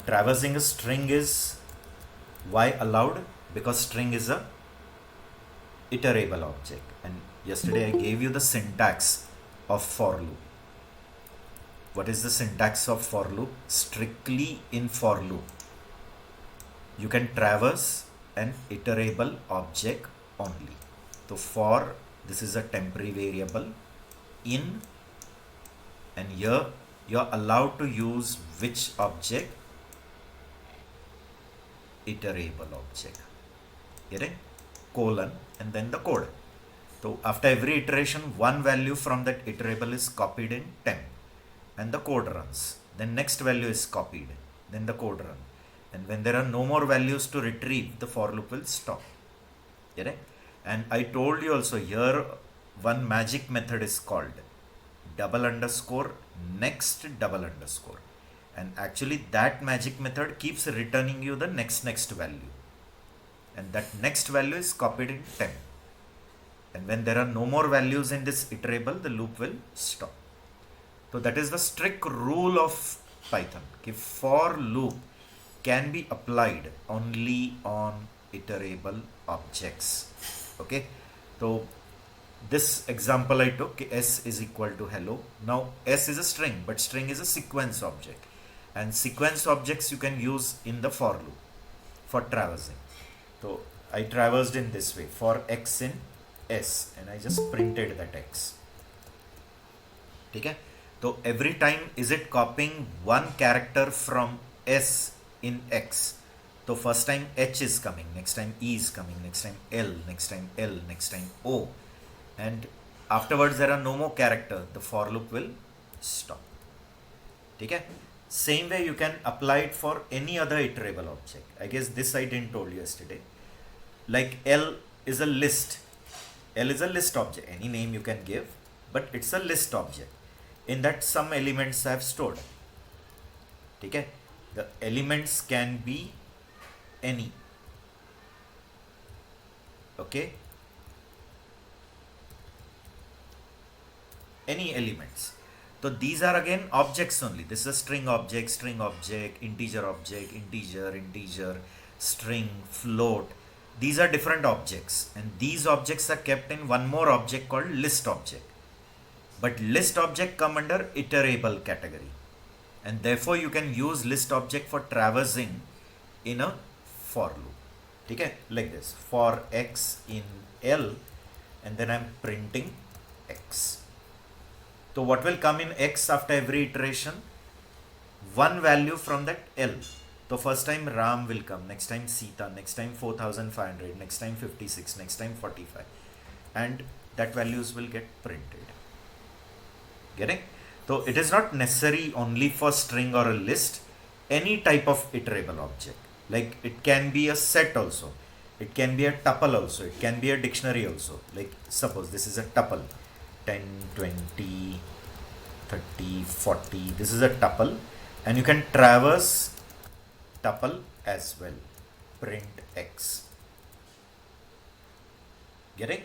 traversing a string is why allowed? Because string is a iterable object, and yesterday I gave you the syntax of for loop. What is the syntax of for loop? Strictly in for loop, you can traverse an iterable object only. So for, this is a temporary variable in, and here you are allowed to use which object? Iterable object. Get it? Colon and then the code. So after every iteration, one value from that iterable is copied in temp and the code runs. Then next value is copied, then the code runs. And when there are no more values to retrieve, the for loop will stop. Get it? And I told you also here one magic method is called double underscore next double underscore. And actually that magic method keeps returning you the next value. And that next value is copied in temp. And when there are no more values in this iterable, the loop will stop. So that is the strict rule of Python. If for loop can be applied only on iterable objects. Okay. So this example I took, s is equal to hello. Now s is a string, but string is a sequence object. And sequence objects you can use in the for loop for traversing. So I traversed in this way, for x in s, and I just printed that x. Okay? So every time is it copying one character from s in x. So first time h is coming, next time e is coming, next time l, next time l, next time o, and afterwards there are no more character, the for loop will stop. Okay? Same way you can apply it for any other iterable object. I guess this I didn't told you yesterday. Like L is a list. L is a list object. Any name you can give, but it's a list object. In that some elements I have stored. Okay? The elements can be any. Okay? Any elements. So these are again objects only. This is a string object, integer, string, float. These are different objects, and these objects are kept in one more object called list object. But list object come under iterable category, and therefore you can use list object for traversing in a for loop. Okay? Like this, for x in L, and then I'm printing x. So what will come in x after every iteration? One value from that L. So first time Ram will come, next time Sita, next time 4500, next time 56, next time 45. And that values will get printed. Getting? So it is not necessary only for string or a list, any type of iterable object. Like it can be a set also. It can be a tuple also. It can be a dictionary also. Like suppose this is a tuple. 10, 20, 30, 40. This is a tuple, and you can traverse tuple as well. Print x. Getting?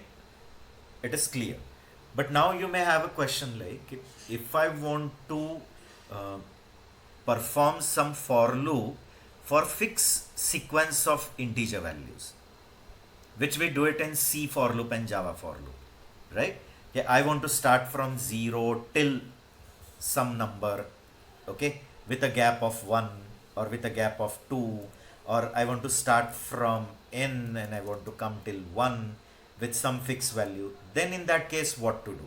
It is clear. But now you may have a question like, if I want to perform some for loop for fixed sequence of integer values, which we do it in C for loop and Java for loop, right? Yeah, I want to start from 0 till some number, okay, with a gap of 1 or with a gap of 2, or I want to start from n and I want to come till 1 with some fixed value. Then in that case, what to do?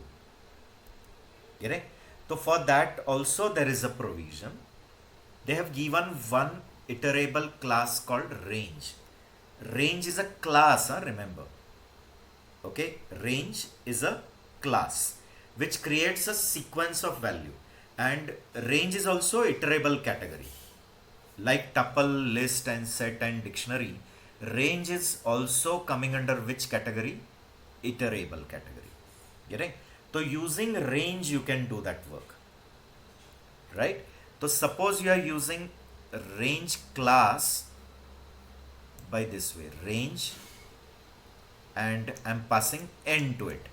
Get it? So for that also there is a provision. They have given one iterable class called range. Range is a class, remember. Okay, range is a class which creates a sequence of value, and range is also iterable category. Like tuple, list and set and dictionary, range is also coming under which category? Iterable category. Getting? So using range you can do that work, right? So suppose you are using range class by this way, range, and I'm passing n to it.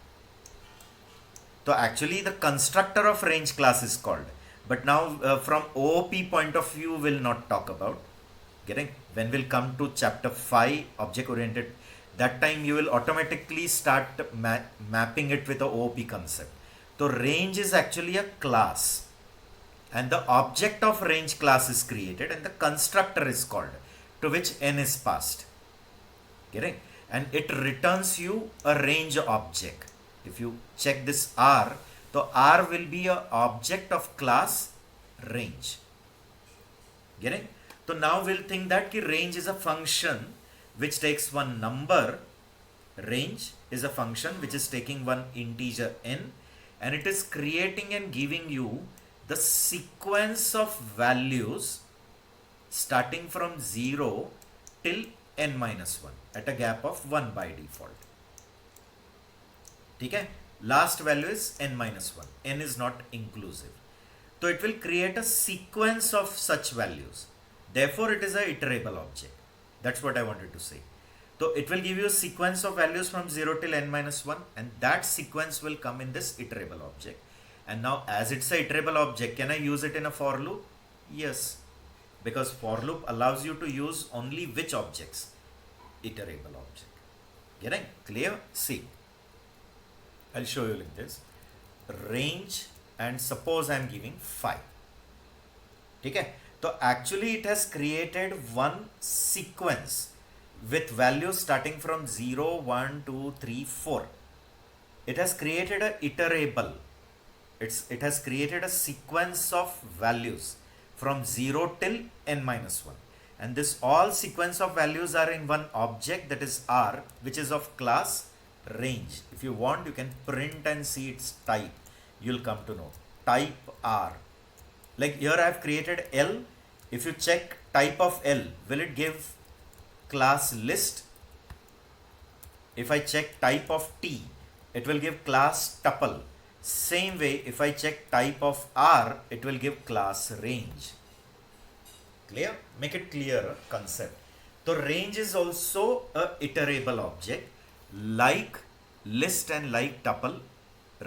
So actually the constructor of range class is called, But now from OOP point of view, we'll not talk about. Getting? When we'll come to chapter 5, object oriented, that time you will automatically start mapping it with the OOP concept. So range is actually a class, and the object of range class is created and the constructor is called, to which n is passed. Getting? And it returns you a range object. If you check this R, so R will be a object of class range. Getting? So now we'll think that ki range is a function which takes one number. Range is a function which is taking one integer n, and it is creating and giving you the sequence of values starting from 0 till n minus 1 at a gap of 1 by default. Okay? Last value is n minus 1. N is not inclusive. So it will create a sequence of such values. Therefore, it is a iterable object. That's what I wanted to say. So it will give you a sequence of values from 0 till n minus 1, and that sequence will come in this iterable object. And now, as it's a iterable object, can I use it in a for loop? Yes, because for loop allows you to use only which objects? Iterable object. Getting clear? See, I'll show you like this. Range, and suppose I'm giving 5. Okay? So actually it has created one sequence with values starting from 0, 1, 2, 3, 4. It has created a iterable. It has created a sequence of values from 0 till n minus 1. And this all sequence of values are in one object, that is R, which is of class range. If you want, you can print and see its type. You'll come to know. Type R. Like here I have created L. If you check type of L, will it give class list? If I check type of T, it will give class tuple. Same way, if I check type of R, it will give class range. Clear? Make it clearer concept. So range is also a iterable object like list and like tuple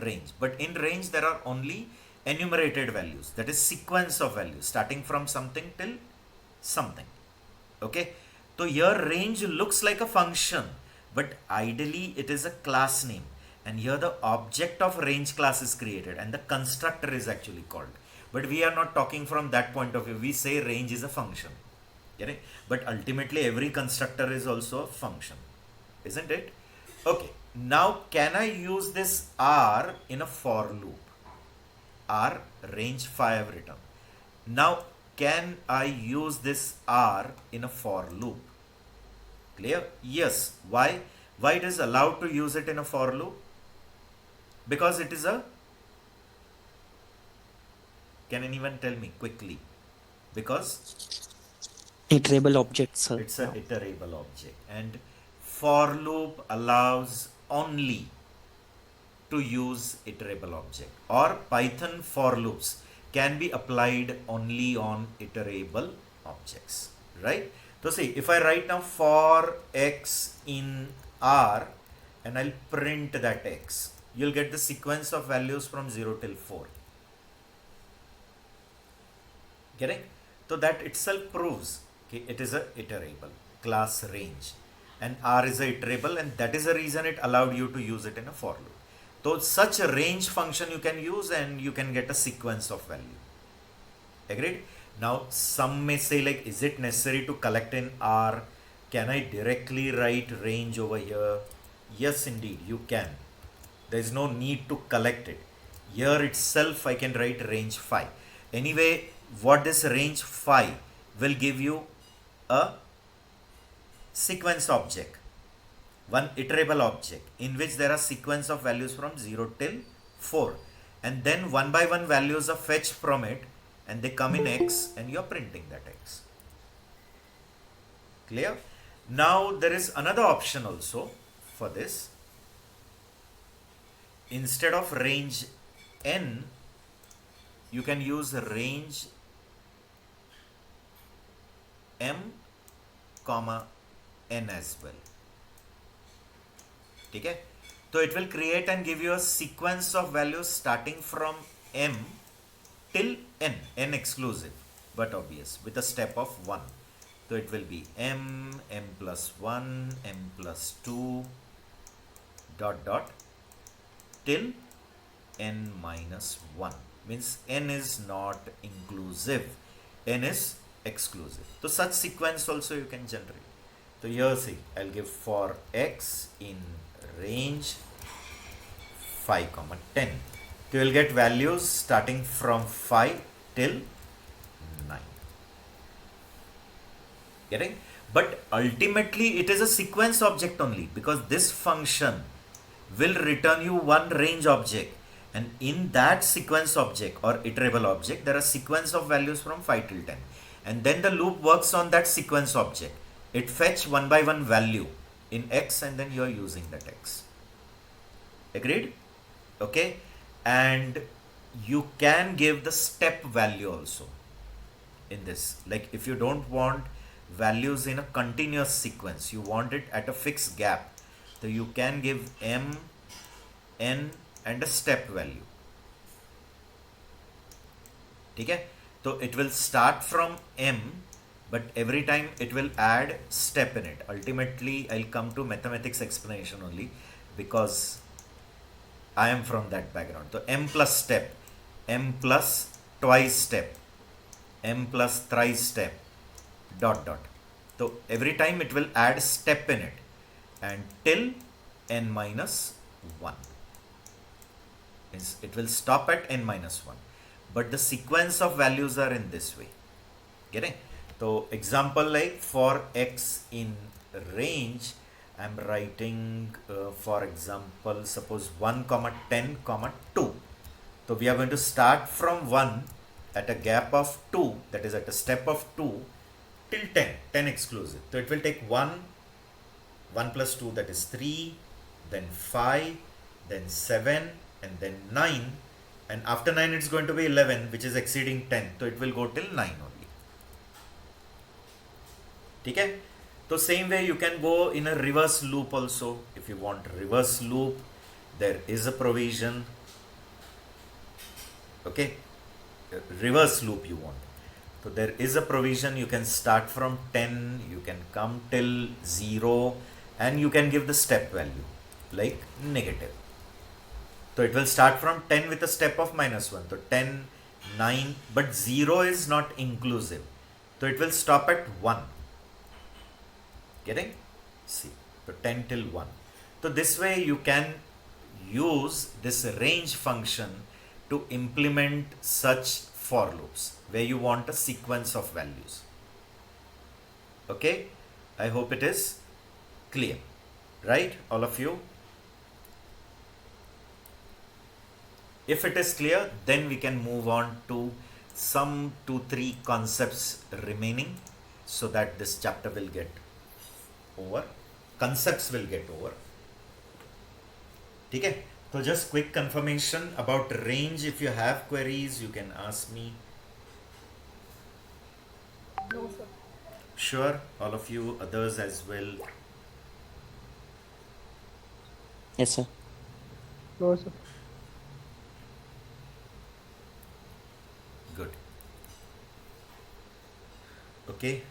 range. But in range there are only enumerated values, that is sequence of values starting from something till something. Okay, so here range looks like a function, but ideally it is a class name, and here the object of range class is created and the constructor is actually called. But we are not talking from that point of view. We say range is a function. Getting? But ultimately every constructor is also a function, isn't it? Okay, now can I use this R in a for loop? R range 5 written. Now can I use this R in a for loop? Clear? Yes. Why? Why it is allowed to use it in a for loop? Because it is a, can anyone tell me quickly? Because iterable object, sir. it's a iterable object, and for loop allows only to use iterable object, or Python for loops can be applied only on iterable objects, right? So see, if I write now for x in R and I'll print that x, you'll get the sequence of values from 0 till 4. Getting? So that itself proves okay, it is a iterable class range, and R is a iterable, and that is the reason it allowed you to use it in a for loop. So such a range function you can use and you can get a sequence of value. Agreed? Now some may say like, is it necessary to collect in R? Can I directly write range over here? Yes, indeed, you can. There is no need to collect it. Here itself I can write range 5. Anyway, what this range 5 will give you a sequence object, one iterable object in which there are sequence of values from 0 till 4, and then one by one values are fetched from it and they come in X and you are printing that X. Clear? Now there is another option also for this. Instead of range n, you can use range m comma n as well. Okay? So it will create and give you a sequence of values starting from m till n exclusive, but obvious, with a step of 1. So it will be m plus 1, m plus 2, dot dot, till n minus 1. Means n is not inclusive, n is exclusive. So such sequence also you can generate. So here see, I'll give for x in range 5 comma 10. So you will get values starting from 5 till 9. Getting? But ultimately it is a sequence object only, because this function will return you one range object, and in that sequence object or iterable object there are sequence of values from 5 till 10, and then the loop works on that sequence object. It fetch one by one value in x, and then you are using that x. Agreed? Okay. And you can give the step value also in this. Like if you don't want values in a continuous sequence, you want it at a fixed gap, so you can give m, n and a step value. Okay? So it will start from m, but every time it will add step in it. Ultimately I'll come to mathematics explanation only, because I am from that background. So m plus step, m plus twice step, m plus thrice step, dot dot. So every time it will add step in it, and till n minus 1. Means it will stop at n minus 1. But the sequence of values are in this way. Getting? So example like for x in range, I'm writing for example, suppose 1 comma 10 comma 2. So we are going to start from 1 at a gap of 2, that is at a step of 2, till 10 exclusive. So it will take 1 plus 2, that is 3, then 5, then 7, and then 9, and after 9 it's going to be 11, which is exceeding 10. So it will go till 9 only. Okay? So same way you can go in a reverse loop also. If you want reverse loop, there is a provision. Okay? Reverse loop you want. So there is a provision. You can start from 10, you can come till 0, and you can give the step value like negative. So it will start from 10 with a step of minus 1. So 10, 9, but 0 is not inclusive. So it will stop at 1. Getting? See. So 10 till 1. So this way you can use this range function to implement such for loops where you want a sequence of values. Okay? I hope it is clear. Right? All of you? If it is clear, then we can move on to some 2-3 concepts remaining, so that this chapter will get over. Concepts will get over. Okay? So just quick confirmation about range. If you have queries, you can ask me. No, sir. Sure, all of you, others as well. Yes, sir. No, sir. Good. Okay.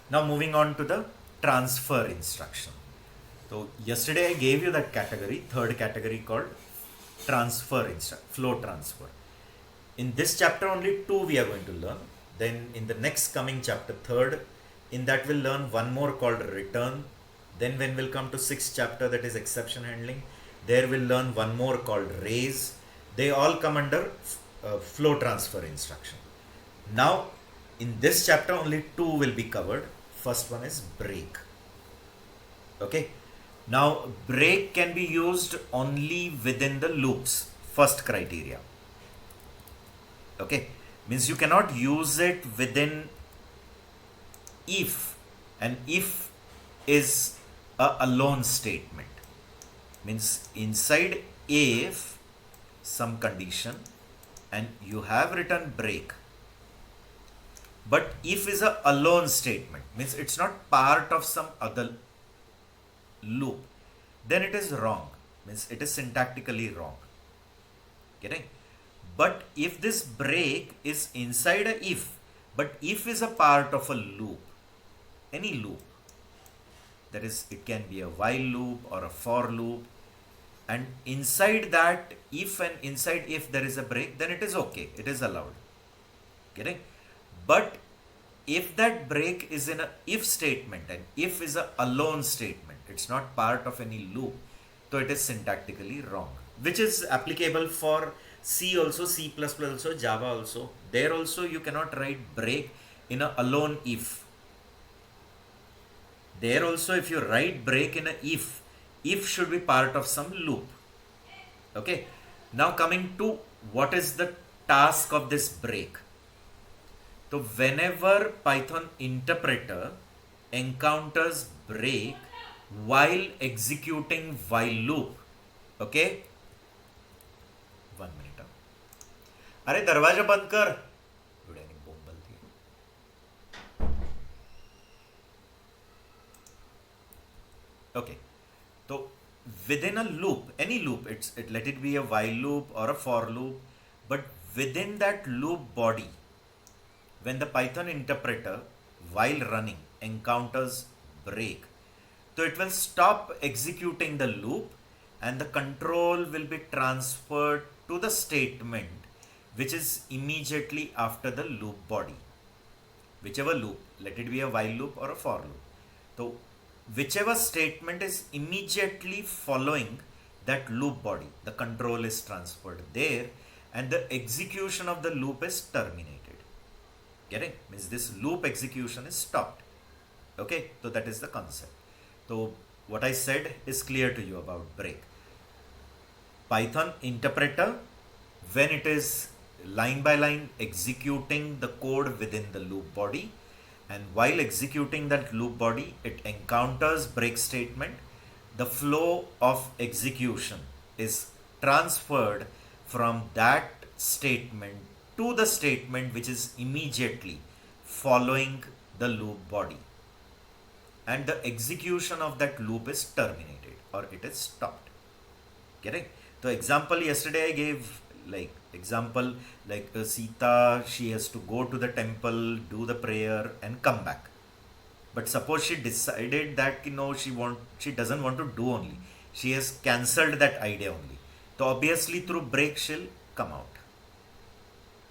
Now moving on to the transfer instruction. So yesterday I gave you that category, third category called transfer instruction, flow transfer. In this chapter only 2 we are going to learn. Then in the next coming chapter, third, in that we'll learn one more called return. Then when we'll come to 6th chapter, that is exception handling, there we'll learn one more called raise. They all come under flow transfer instruction. Now in this chapter only 2 will be covered. First one is break. Okay. Now break can be used only within the loops. First criteria. Okay. Means you cannot use it within if, and if is a alone statement. Means inside if some condition and you have written break, but if is a alone statement, means it's not part of some other loop, then it is wrong, means it is syntactically wrong. Getting? But if this break is inside a if, but if is a part of a loop, any loop, that is, it can be a while loop or a for loop, and inside that if and inside if there is a break, then it is okay, it is allowed. Getting? But if that break is in a if statement, and if is a alone statement, it's not part of any loop, so it is syntactically wrong, which is applicable for C also, C++ also, Java also. There also you cannot write break in a alone if. There also if you write break in a if should be part of some loop. Okay. Now coming to what is the task of this break. So whenever Python interpreter encounters break while executing while loop, okay, 1 minute. अरे दरवाजा बंद कर, बोम बलती है. Okay, so within a loop, any loop, let it be a while loop or a for loop, but within that loop body, when the Python interpreter while running encounters break, so it will stop executing the loop and the control will be transferred to the statement which is immediately after the loop body. Whichever loop, let it be a while loop or a for loop. So whichever statement is immediately following that loop body, the control is transferred there and the execution of the loop is terminated. Getting? Means this loop execution is stopped. Okay, so that is the concept. So what I said is clear to you about break. Python interpreter, when it is line by line executing the code within the loop body, and while executing that loop body, it encounters break statement, the flow of execution is transferred from that statement to the statement which is immediately following the loop body, and the execution of that loop is terminated or it is stopped. Getting? So example yesterday I gave, like example like Sita, she has to go to the temple, do the prayer and come back. But suppose she decided that she doesn't want to do only, she has cancelled that idea only, so obviously through break she'll come out.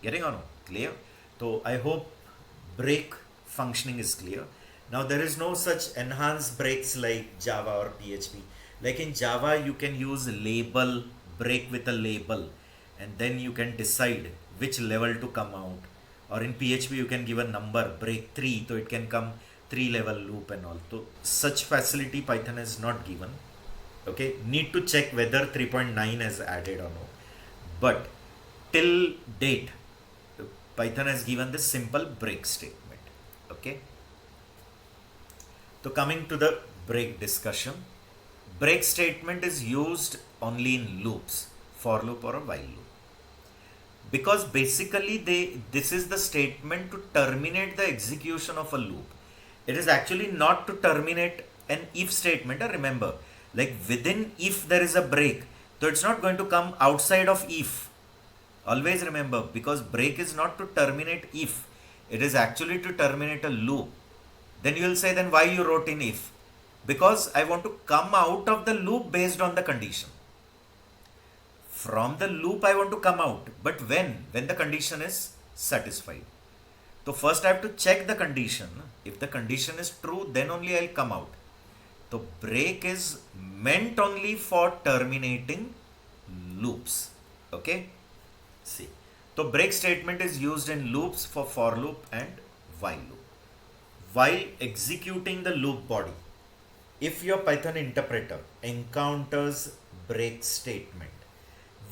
Getting or no? Clear? So I hope break functioning is clear. Now there is no such enhanced breaks like Java or PHP. Like in Java you can use label, break with a label, and then you can decide which level to come out. Or in PHP you can give a number, break 3, so it can come 3 level loop and all. So such facility Python has not given. Okay, need to check whether 3.9 has added or no. But till date Python has given this simple break statement. Okay. So coming to the break discussion, break statement is used only in loops, for loop or a while loop. Because basically this is the statement to terminate the execution of a loop. It is actually not to terminate an if statement. Remember, like within if there is a break, so it's not going to come outside of if. Always remember, because break is not to terminate if, it is actually to terminate a loop. Then you will say, then why you wrote in if? Because I want to come out of the loop based on the condition. From the loop I want to come out, but when the condition is satisfied. So first I have to check the condition. If the condition is true, then only I'll come out. So break is meant only for terminating loops. Okay. See. So break statement is used in loops for loop and while loop. While executing the loop body, if your Python interpreter encounters break statement,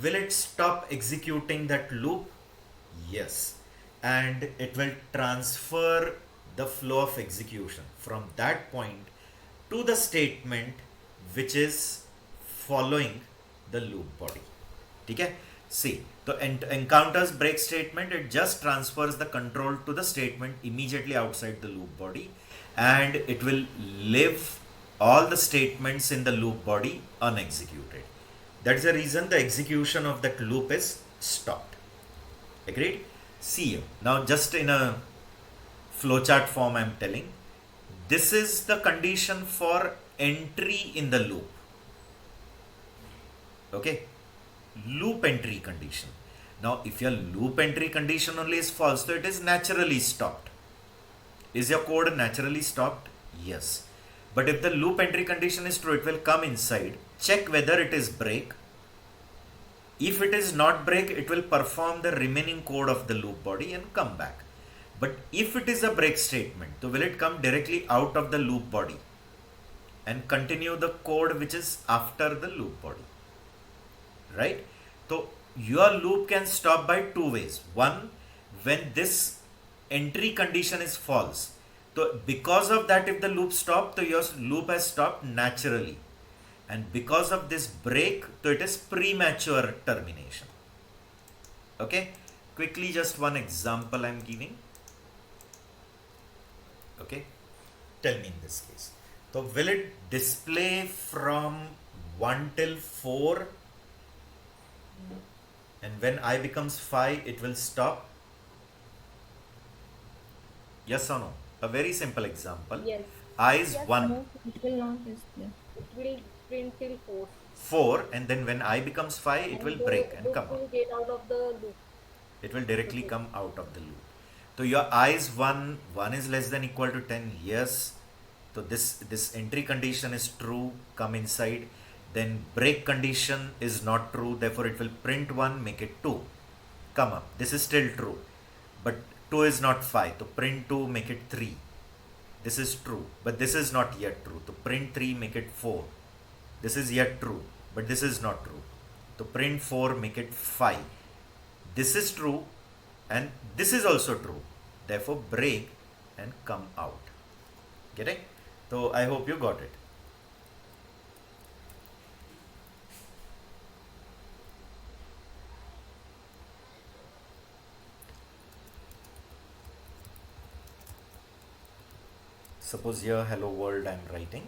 will it stop executing that loop? Yes. And it will transfer the flow of execution from that point to the statement which is following the loop body. Okay? See, the encounters break statement, it just transfers the control to the statement immediately outside the loop body, and it will leave all the statements in the loop body unexecuted. That's the reason the execution of that loop is stopped. Agreed? See you. Now, just in a flowchart form, I'm telling this is the condition for entry in the loop. Okay, loop entry condition. Now, if your loop entry condition only is false, so it is naturally stopped. Is your code naturally stopped? Yes. But if the loop entry condition is true, it will come inside, check whether it is break. If it is not break, it will perform the remaining code of the loop body and come back. But if it is a break statement, so will it come directly out of the loop body and continue the code which is after the loop body, right? So your loop can stop by two ways. One, when this entry condition is false. So because of that, if the loop stopped, so your loop has stopped naturally. And because of this break, so it is premature termination. Okay, quickly just one example I'm giving. Okay, tell me in this case. So will it display from 1 till 4? And when I becomes 5, it will stop? Yes or no? A very simple example. Yes. I is Yes, 1. No, it will not display. It will print till 4. 4, and then when I becomes 5, it will the break and loop come out. will get out of the loop. It will directly Okay. come out of the loop. So your I is 1, 1 is less than equal to 10, yes. So this entry condition is true, come inside. Then break condition is not true, therefore it will print 1, make it 2. Come up, this is still true. But 2 is not 5, so print 2, make it 3. This is true, but this is not yet true. So print 3, make it 4. This is yet true, but this is not true. So print 4, make it 5. This is true, and this is also true. Therefore break and come out. Get it? So I hope you got it. Suppose here hello world I'm writing,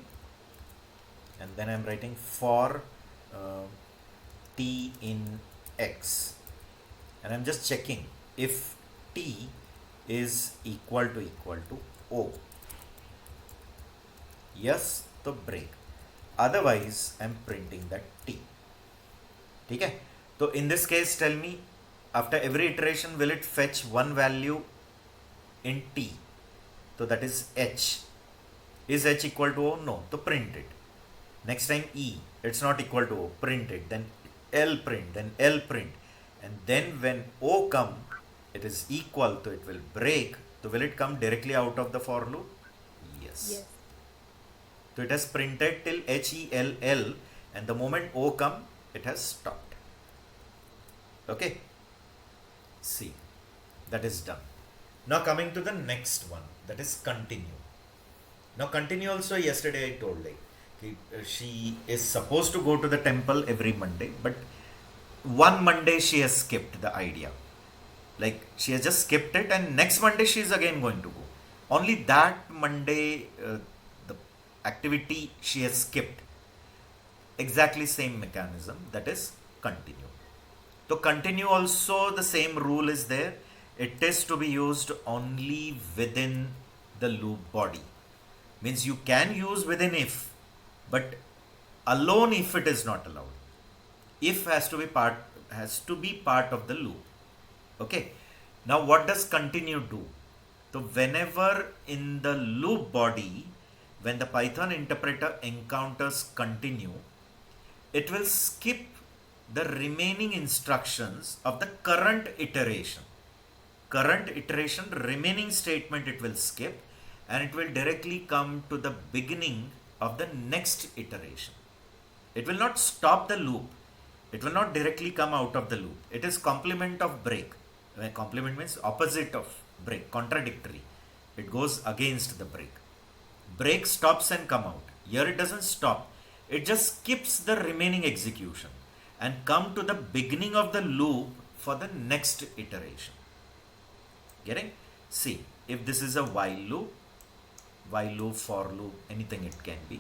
and then I'm writing for t in x, and I'm just checking if t is equal to o. Yes, तो break. Otherwise I'm printing that t. Okay? So in this case, tell me, after every iteration will it fetch one value in t? So that is h. Is h equal to o? No. So print it. Next time e, it's not equal to o, print it. Then l print, then l print. And then when o come, it is equal to, it will break. So will it come directly out of the for loop? Yes. Yes. So it has printed till HELL, and the moment O come, it has stopped. Okay. See, that is done. Now coming to the next one, that is continue. Now continue also, yesterday I told, like, she is supposed to go to the temple every Monday, but one Monday she has skipped the idea. Like, she has just skipped it, and next Monday she is again going to go. Only that Monday, the activity she has skipped. Exactly same mechanism, that is continue. So continue also, the same rule is there. It is to be used only within the loop body. Means you can use within if, but alone if it is not allowed. If has to be part of the loop. Okay. Now what does continue do? So whenever in the loop body, when the Python interpreter encounters continue, it will skip the remaining instructions of the current iteration. Current iteration, remaining statement it will skip, and it will directly come to the beginning of the next iteration. It will not stop the loop. It will not directly come out of the loop. It is complement of break. When complement means opposite of break, contradictory. It goes against the break. Break stops and come out. Here it doesn't stop. It just skips the remaining execution. and come to the beginning of the loop for the next iteration. Getting? See, if this is a while loop, for loop, anything it can be,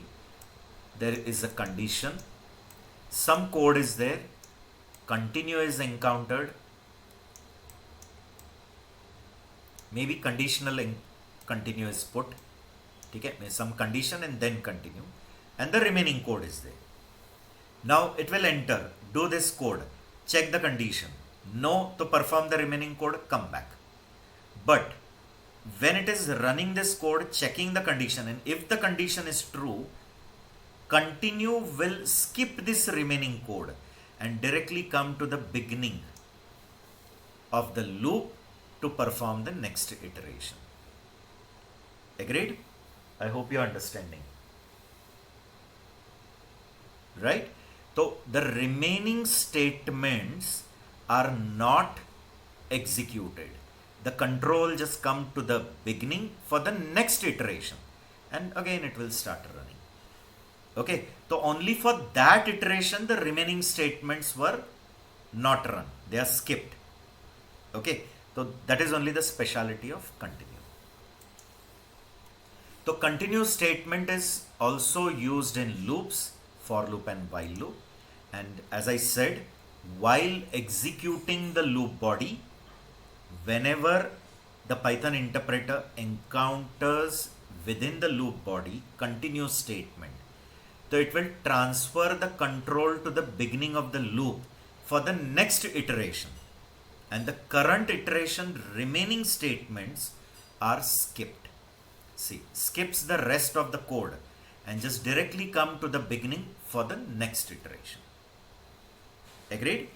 there is a condition, some code is there, continue is encountered, maybe continue is put, okay, some condition and then continue, and the remaining code is there. Now it will enter, do this code, check the condition, no to perform the remaining code, come back. But when it is running this code, checking the condition, and if the condition is true, continue will skip this remaining code and directly come to the beginning of the loop to perform the next iteration. Agreed? I hope you're understanding. Right? So the remaining statements are not executed. The control just come to the beginning for the next iteration, and again it will start running. Okay, so only for that iteration the remaining statements were not run, they are skipped. Okay, so that is only the speciality of continue. So continue statement is also used in loops, for loop and while loop. And as I said, while executing the loop body, whenever the Python interpreter encounters within the loop body continue statement, so it will transfer the control to the beginning of the loop for the next iteration, and the current iteration remaining statements are skipped. See, skips the rest of the code and just directly come to the beginning for the next iteration. Agreed?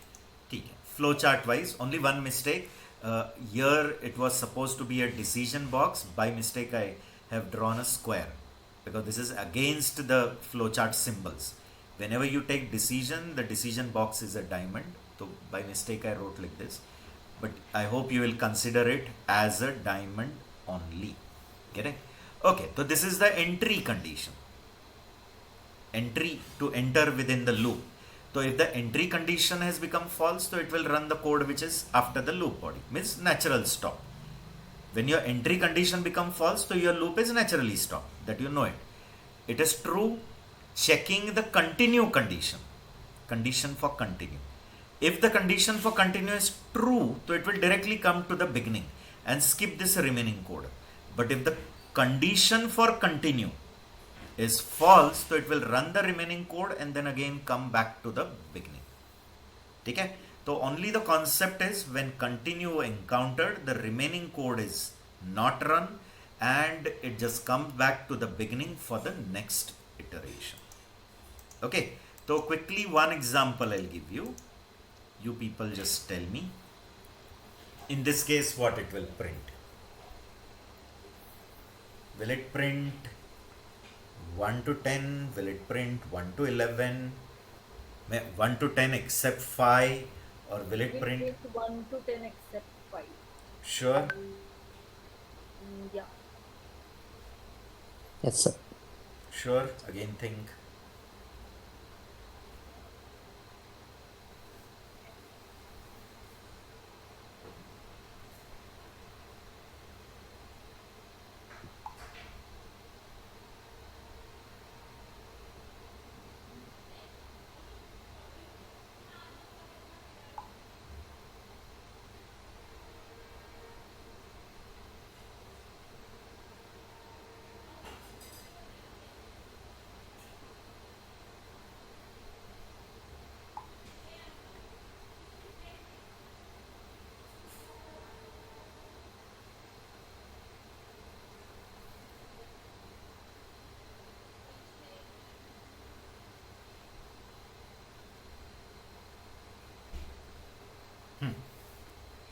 Flowchart wise, only one mistake. Here it was supposed to be a decision box. By mistake I have drawn a square, because this is against the flowchart symbols. Whenever you take decision, the decision box is a diamond. So by mistake I wrote like this, but I hope you will consider it as a diamond only. Get it? Okay, so this is the entry condition. Entry to enter within the loop. So if the entry condition has become false, so it will run the code which is after the loop body, means natural stop. When your entry condition become false, so your loop is naturally stopped, that you know it. It is true, checking the continue condition for continue. If the condition for continue is true, so it will directly come to the beginning and skip this remaining code. But if the condition for continue is false, so it will run the remaining code and then again come back to the beginning. Okay? So only the concept is when continue encountered, the remaining code is not run and it just comes back to the beginning for the next iteration. Okay, so quickly one example I'll give you. You people just tell me. In this case, what it will print? Will it print 1 to 10? Will it print 1 to 11? 1 to 10 except 5? Or will it print 1 to 10 except 5? Sure? Yeah. Yes, sir. Sure? Again think.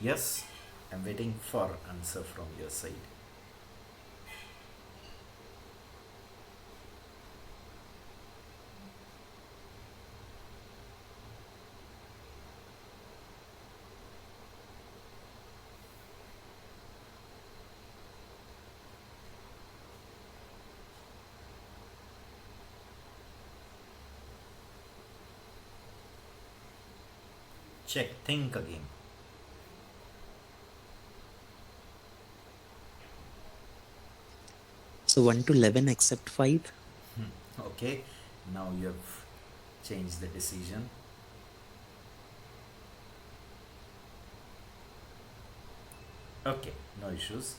Yes, I'm waiting for answer from your side. Check, think again. So 1 to 11 except 5. Okay, now you have changed the decision. Okay, no issues.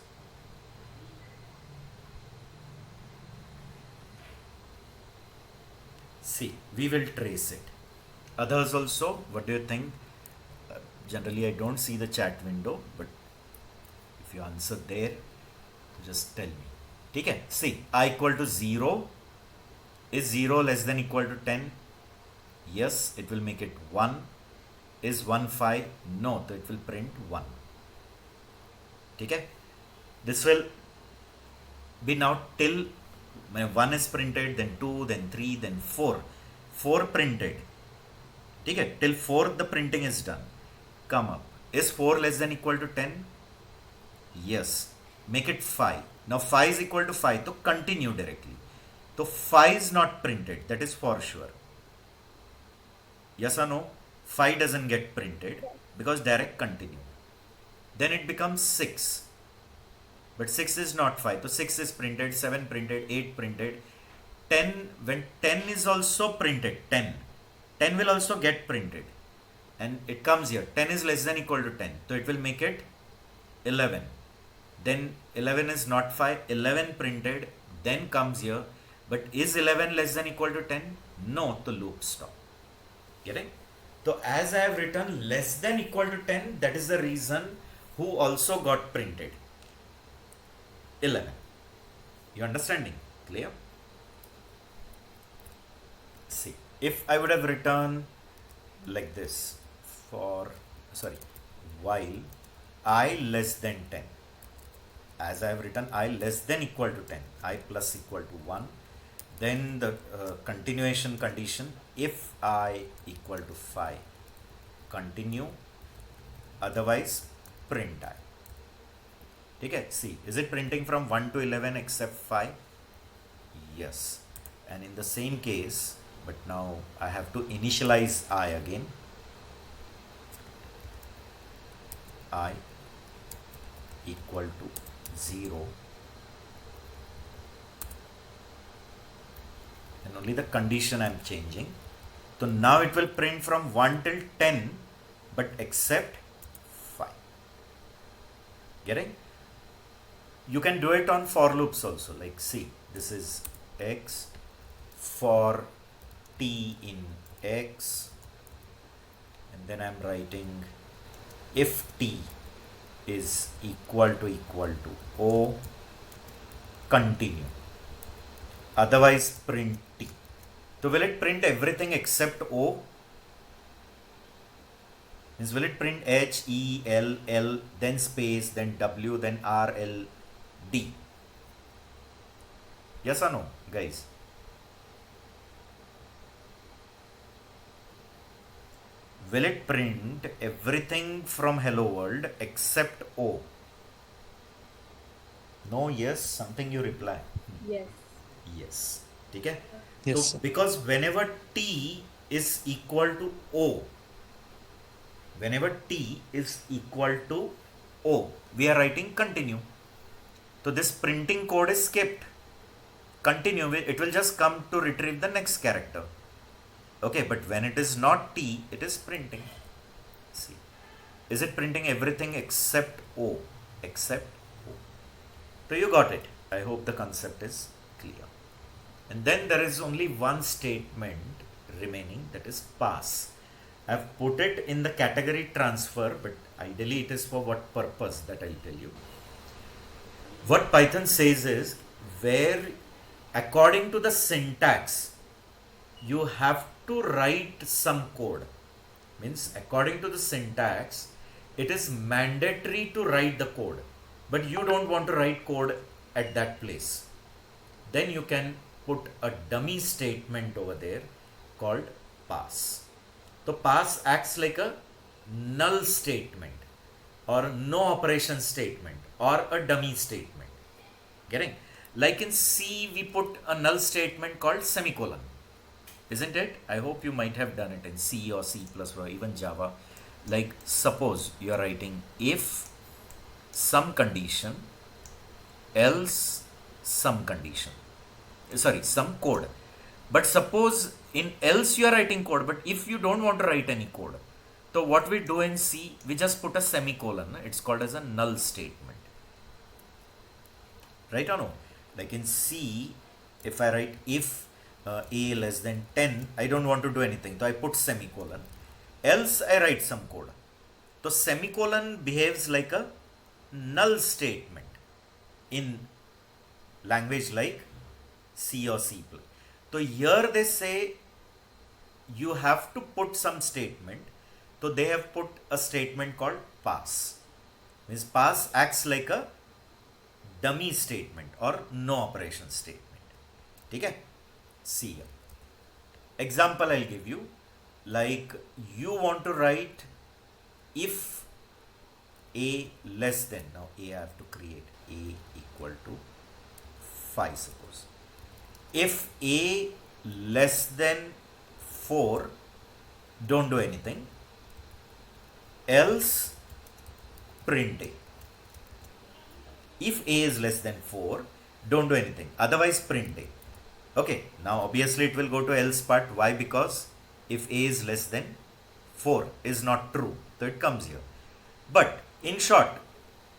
See, we will trace it. Others also, what do you think? Generally, I don't see the chat window, but if you answer there, just tell me. Okay, see, I equal to 0. Is 0 less than equal to 10? Yes, it will make it 1. Is 1 5? No, so it will print 1. Okay, this will be now till when 1 is printed, then 2, then 3, then 4. 4 printed. Okay, till 4 the printing is done. Come up. Is 4 less than equal to 10? Yes. Make it 5. Now 5 is equal to 5, so continue directly. So 5 is not printed, that is for sure. Yes or no? 5 doesn't get printed because direct continue. Then it becomes 6. But 6 is not 5. So 6 is printed, 7 printed, 8 printed. 10, when 10 is also printed, 10 will also get printed. And it comes here, 10 is less than equal to 10. So it will make it 11. Then 11 is not 5, 11 printed, then comes here. But is 11 less than equal to 10? No, the loop stop. Getting? So as I have written less than equal to 10, that is the reason who also got printed. 11. You understanding? Clear? See, if I would have written like this while I less than 10, as I have written I less than equal to 10, I plus equal to 1, then the continuation condition, if I equal to 5, continue, otherwise print I. Okay, see, is it printing from 1 to 11 except 5? Yes. And in the same case, but now I have to initialize I again. I equal to 0. And only the condition I am changing. So now it will print from 1 till 10, but except 5. Getting? You can do it on for loops also. Like, see, this is x for t in x, and then I'm writing if t is equal to O, continue, otherwise print t. So will it print everything except O? Means will it print H, E, L, L, then space, then W, then R, L, D? Yes or no, guys? Will it print everything from hello world except O? No, yes, something you reply. Yes. Yes. Okay? Yes, So, sir. because whenever T is equal to O, we are writing continue. So this printing code is skipped. Continue, it will just come to retrieve the next character. Okay, but when it is not T, it is printing. See, is it printing everything except O? Except O. So you got it. I hope the concept is clear. And then there is only one statement remaining, that is pass. I have put it in the category transfer, but ideally it is for what purpose, that I'll tell you. What Python says is, where according to the syntax, you have to write some code. Means according to the syntax, it is mandatory to write the code, but you don't want to write code at that place. Then you can put a dummy statement over there called pass. So pass acts like a null statement or no operation statement or a dummy statement. Getting? Like in C, we put a null statement called semicolon. Isn't it? I hope you might have done it in C or C++ or even Java. Like suppose you are writing if some condition else some condition, sorry, some code. But suppose in else you are writing code, but if you don't want to write any code, so what we do in C, we just put a semicolon. It's called as a null statement. Right or no? Like in C, if I write if a less than 10, I don't want to do anything, so I put semicolon. Else I write some code. So semicolon behaves like a null statement in language like C or C++. So here they say you have to put some statement. So they have put a statement called pass. Means pass acts like a dummy statement or no operation statement. Okay? See here. Example I'll give you. Like you want to write if a less than, now a I have to create a equal to 5 suppose. If a less than 4, don't do anything, else print a. If a is less than 4, don't do anything, otherwise print a. Okay, now obviously it will go to else part. Why? Because if a is less than 4 is not true, so it comes here. But in short,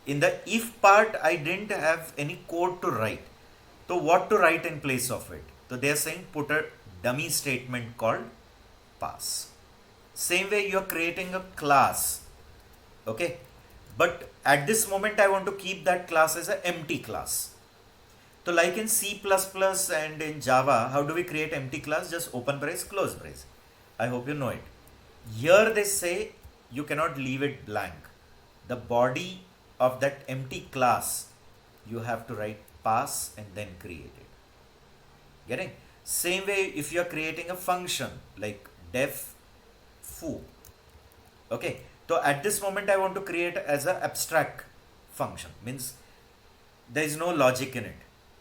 in the if part, I didn't have any code to write. So what to write in place of it? So they are saying put a dummy statement called pass. Same way you are creating a class. Okay. But at this moment I want to keep that class as an empty class. So like in C++ and in Java, how do we create empty class? Just open brace, close brace. I hope you know it. Here they say you cannot leave it blank. The body of that empty class, you have to write pass and then create it. Getting? Same way if you are creating a function like def foo. Okay. So at this moment I want to create as an abstract function. Means there is no logic in it.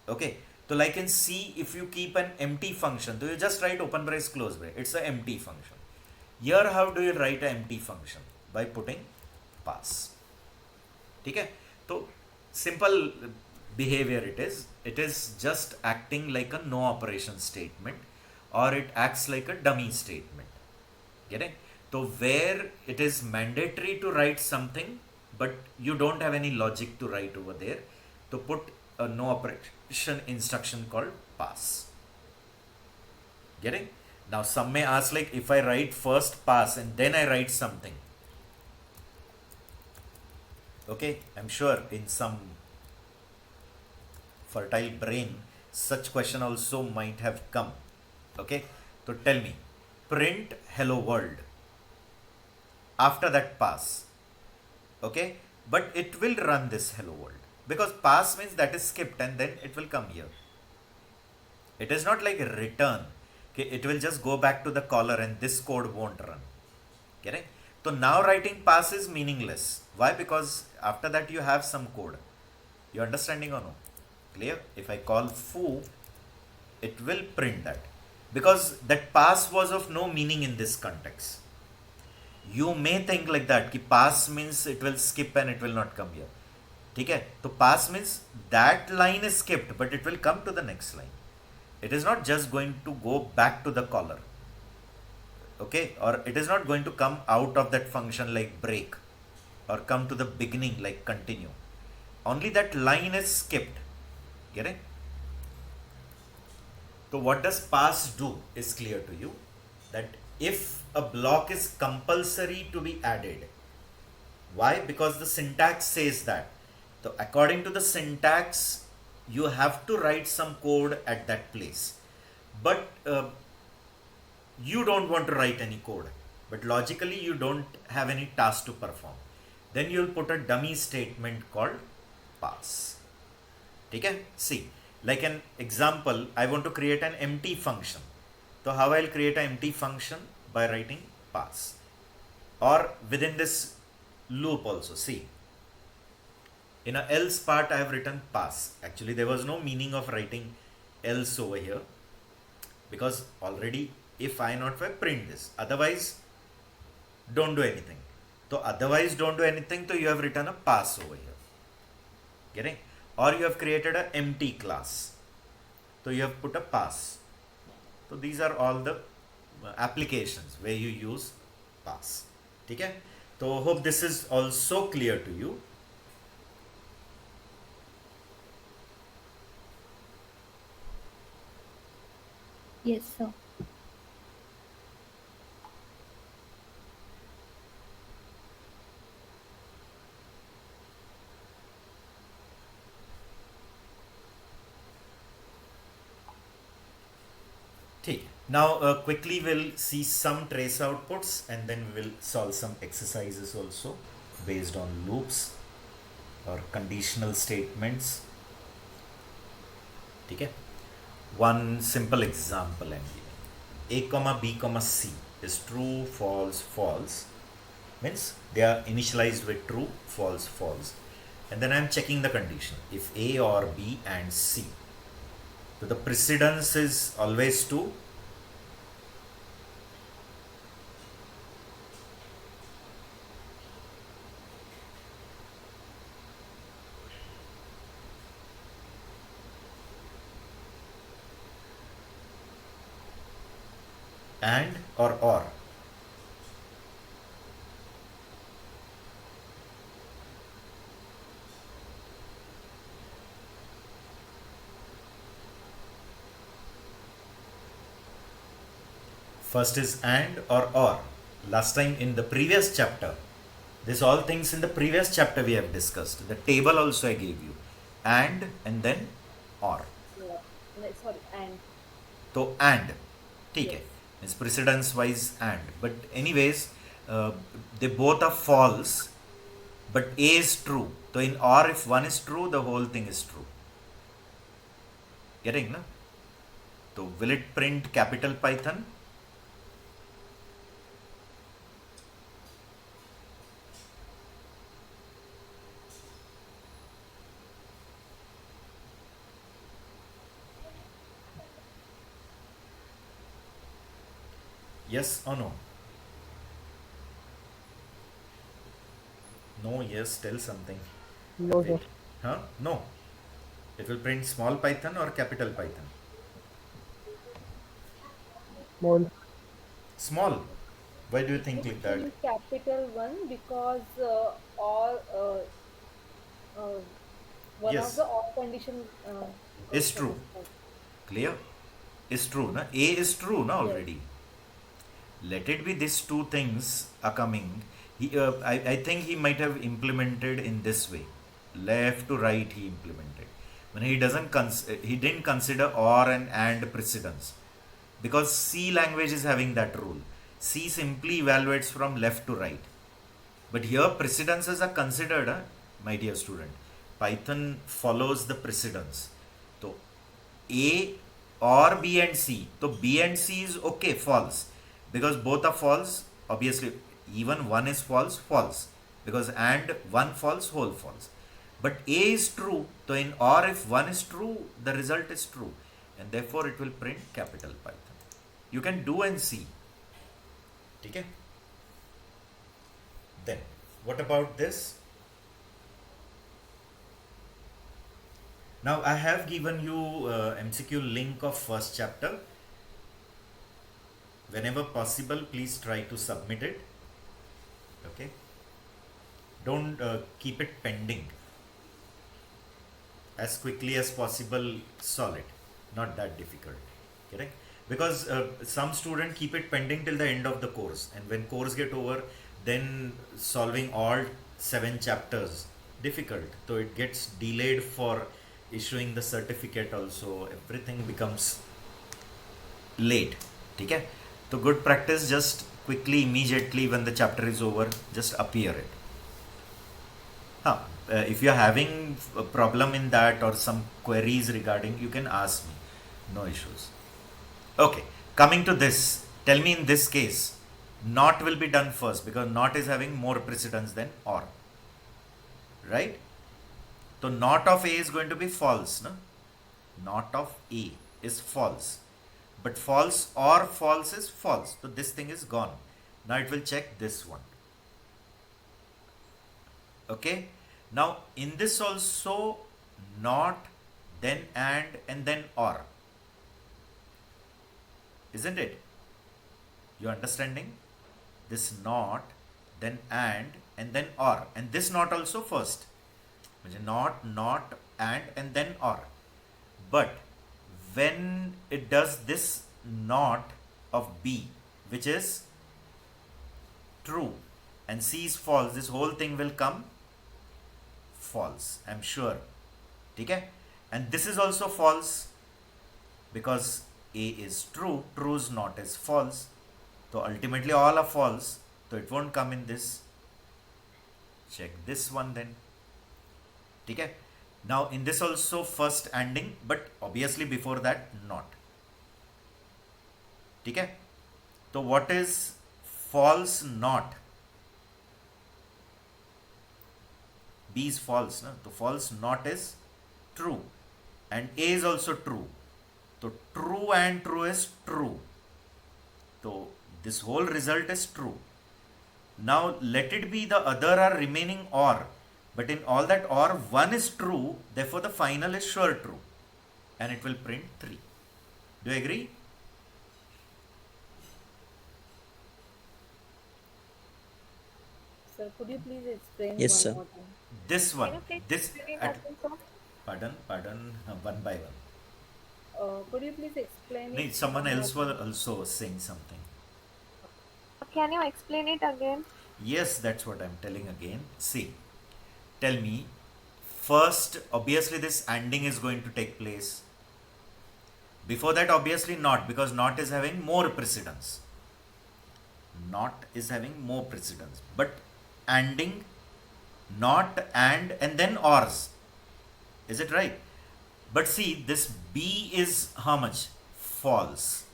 Okay. So like in C, if you keep an empty function, so you just write open brace, close brace. It's an empty function. Here how do you write an empty function? By putting pass. Okay. So simple behavior it is. It is just acting like a no operation statement, or it acts like a dummy statement. Getting? So where it is mandatory to write something, but you don't have any logic to write over there, to put a no operation instruction called pass. Getting? Now some may ask, like, if I write first pass and then I write something. Okay, I'm sure in some fertile brain such question also might have come. Okay, so tell me, print hello world after that pass. Okay, but it will run this hello world because pass means that is skipped and then it will come here. It is not like a return. Okay, it will just go back to the caller and this code won't run. Correct? So now writing pass is meaningless. Why? Because after that you have some code. You understanding or no? Clear? If I call foo, it will print that. Because that pass was of no meaning in this context. You may think like that, ki pass means it will skip and it will not come here. Okay? So pass means that line is skipped, but it will come to the next line. It is not just going to go back to the caller. Okay? Or it is not going to come out of that function like break, or come to the beginning like continue. Only that line is skipped. Get it? So what does pass do is clear to you, that if a block is compulsory to be added. Why? Because the syntax says that. So according to the syntax, you have to write some code at that place. But you don't want to write any code. But logically, you don't have any task to perform. Then you'll put a dummy statement called pass. Okay? See, like an example, I want to create an empty function. So how I'll create an empty function? By writing pass. Or within this loop also, see. In a else part, I have written pass. Actually, there was no meaning of writing else over here, because already if I not print this. Otherwise, don't do anything. So otherwise don't do anything, so you have written a pass over here. Getting? Or you have created an empty class. So you have put a pass. So these are all the applications where you use pass. Okay? So hope this is also clear to you. Yes, sir. Okay. Now quickly we'll see some trace outputs and then we'll solve some exercises also based on loops or conditional statements. Okay. One simple example I'm giving. A comma B comma C is true, false, false. Means they are initialized with true, false, false. And then I'm checking the condition. If A or B and C. So the precedence is always 2. And or. First is and or. Last time in the previous chapter, this all things in the previous chapter we have discussed. The table also I gave you. And then or. Yeah. No, sorry, and. So and. ठीक है. Yes. It's precedence wise and. But anyways, they both are false. But A is true. So in or if one is true, the whole thing is true. Getting na? So will it print capital Python? Yes or no? No, yes, tell something. No, sir. Wait. Huh? No. It will print small Python or capital Python? Small. Small. Why do you think like that? In capital one because or uh, one of Yes, the or condition is true. Clear? Is true. Na? A is true na Yes. already. Let it be these two things are coming. I think he might have implemented in this way. Left to right he implemented. When he doesn't he didn't consider or and precedence. Because C language is having that rule. C simply evaluates from left to right. But here precedences are considered, my dear student. Python follows the precedence. So A or B and C. So B and C is okay, false. Because both are false, obviously even one is false, false. Because and one false, whole false. But A is true. So in or if one is true, the result is true. And therefore it will print capital Python. You can do and see. Okay? Then, what about this? Now I have given you MCQ link of first chapter. Whenever possible, please try to submit it. Okay? Don't keep it pending. As quickly as possible, solve it. Not that difficult. Correct? Because some students keep it pending till the end of the course, and when course get over, then solving all 7 chapters difficult. So it gets delayed for issuing the certificate also. Everything becomes late. Okay? So good practice, just quickly, immediately when the chapter is over, just appear it. If you are having a problem in that or some queries regarding, you can ask me. No issues. Okay, coming to this, tell me in this case, not will be done first because not is having more precedence than or. Right? So not of A is going to be false. No? Not of A is false. But false or false is false. So this thing is gone. Now it will check this one. Okay. Now in this also, not, then and then or. Isn't it? You understanding? This not, then and then or. And this not also first. Not, and then or. But when it does this not of B, which is true, and C is false, this whole thing will come false, I'm sure. Okay? And this is also false because A is true, true is not is false. So ultimately all are false. So it won't come in this. Check this one then. Okay? Now in this also first ANDing, but obviously before that not. Okay? So what is false not? B is false. No? So false not is true. And A is also true. So true and true is true. So this whole result is true. Now let it be the other are remaining or. But in all that or, one is true. Therefore the final is sure true. And it will print 3. Do you agree? Sir, could you please explain Yes, one sir. more time? This Can one. you please This explain it at, again, sir? pardon, one by one. Could you please explain No, it someone one more else time? was also saying something. Can you explain it again? Yes, that's what I'm telling again. See, tell me, first, obviously this ANDing is going to take place. Before that, obviously not, because not is having more precedence. Not is having more precedence. But ANDing, not, and then ORs. Is it right? But see, this B is how much? False.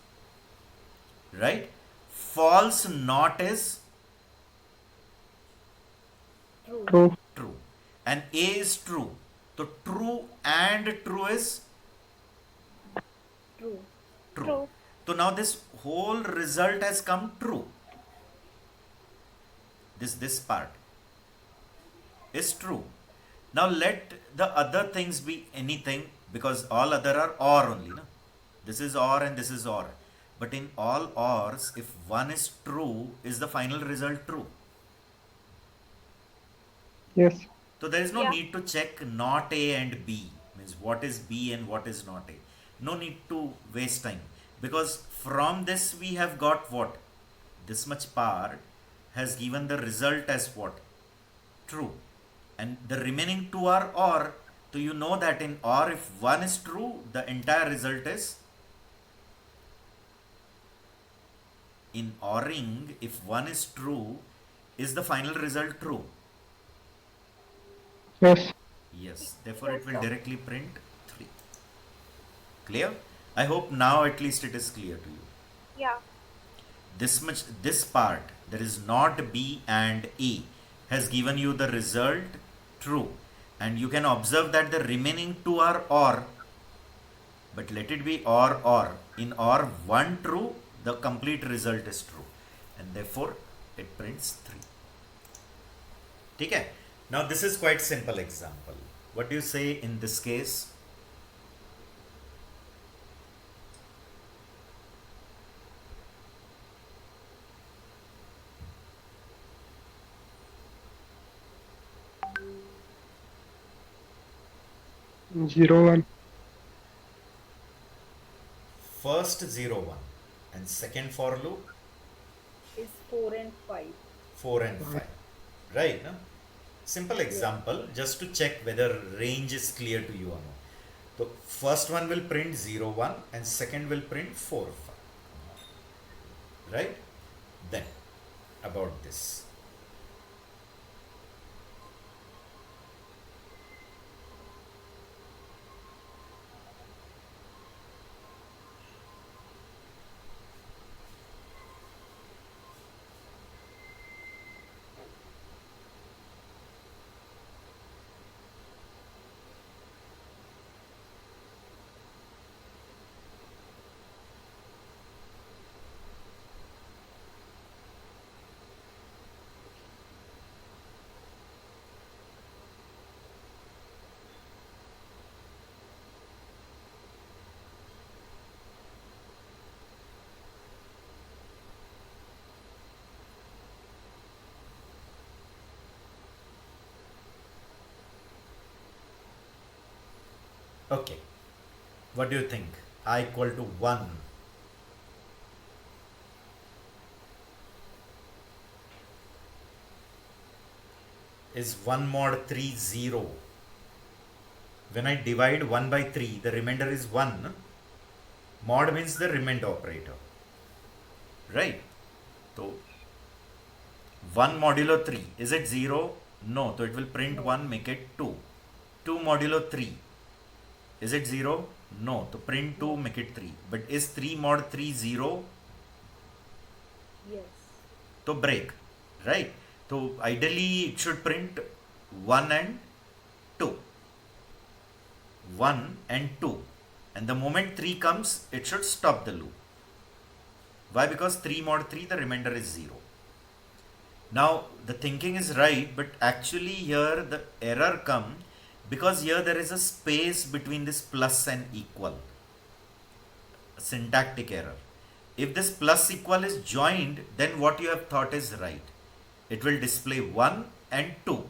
Right? False not is True. True. true. And A is true. So true and true is True. true. True. So now this whole result has come true. This part is true. Now let the other things be anything, because all other are or only. No? This is or and this is or. But in all ors, if one is true, is the final result true? Yes. So there is no Yeah. need to check not A and B. Means what is B and what is not A. No need to waste time. Because from this we have got what? This much part has given the result as what? True. And the remaining two are or. So you know that in or, if one is true, the entire result is. In ORing, if one is true, is the final result true? Yes. Yes. Therefore Yes, it will sir. directly print 3. Clear? I hope now at least it is clear to you. Yeah. This part, there is not B and A, has given you the result true. And you can observe that the remaining two are or. But let it be or. In or, one true, the complete result is true. And therefore it prints 3. Okay? Now this is quite simple example. What do you say in this case? Zero one. First 0, 1. And second for loop, Is 4 and 5. 4 and 5. Right? No? Simple example, just to check whether range is clear to you or not. So first one will print 0, 1 and second will print 4, 5. Right? Then about this. Okay. What do you think? I equal to 1. Is 1 mod 3 0? When I divide 1 by 3, the remainder is 1. Mod means the remainder operator. Right? So 1 modulo 3, is it 0? No. So it will print 1, make it 2. 2 modulo 3, is it 0? No. So print 2, make it 3. But is 3 mod 3 0? Yes. So break. Right? So ideally it should print 1 and 2. 1 and 2. And the moment 3 comes, it should stop the loop. Why? Because 3 mod 3, the remainder is 0. Now, the thinking is right, but actually here the error come because here there is a space between this plus and equal. A syntactic error. If this plus equal is joined, then what you have thought is right. It will display 1 and 2.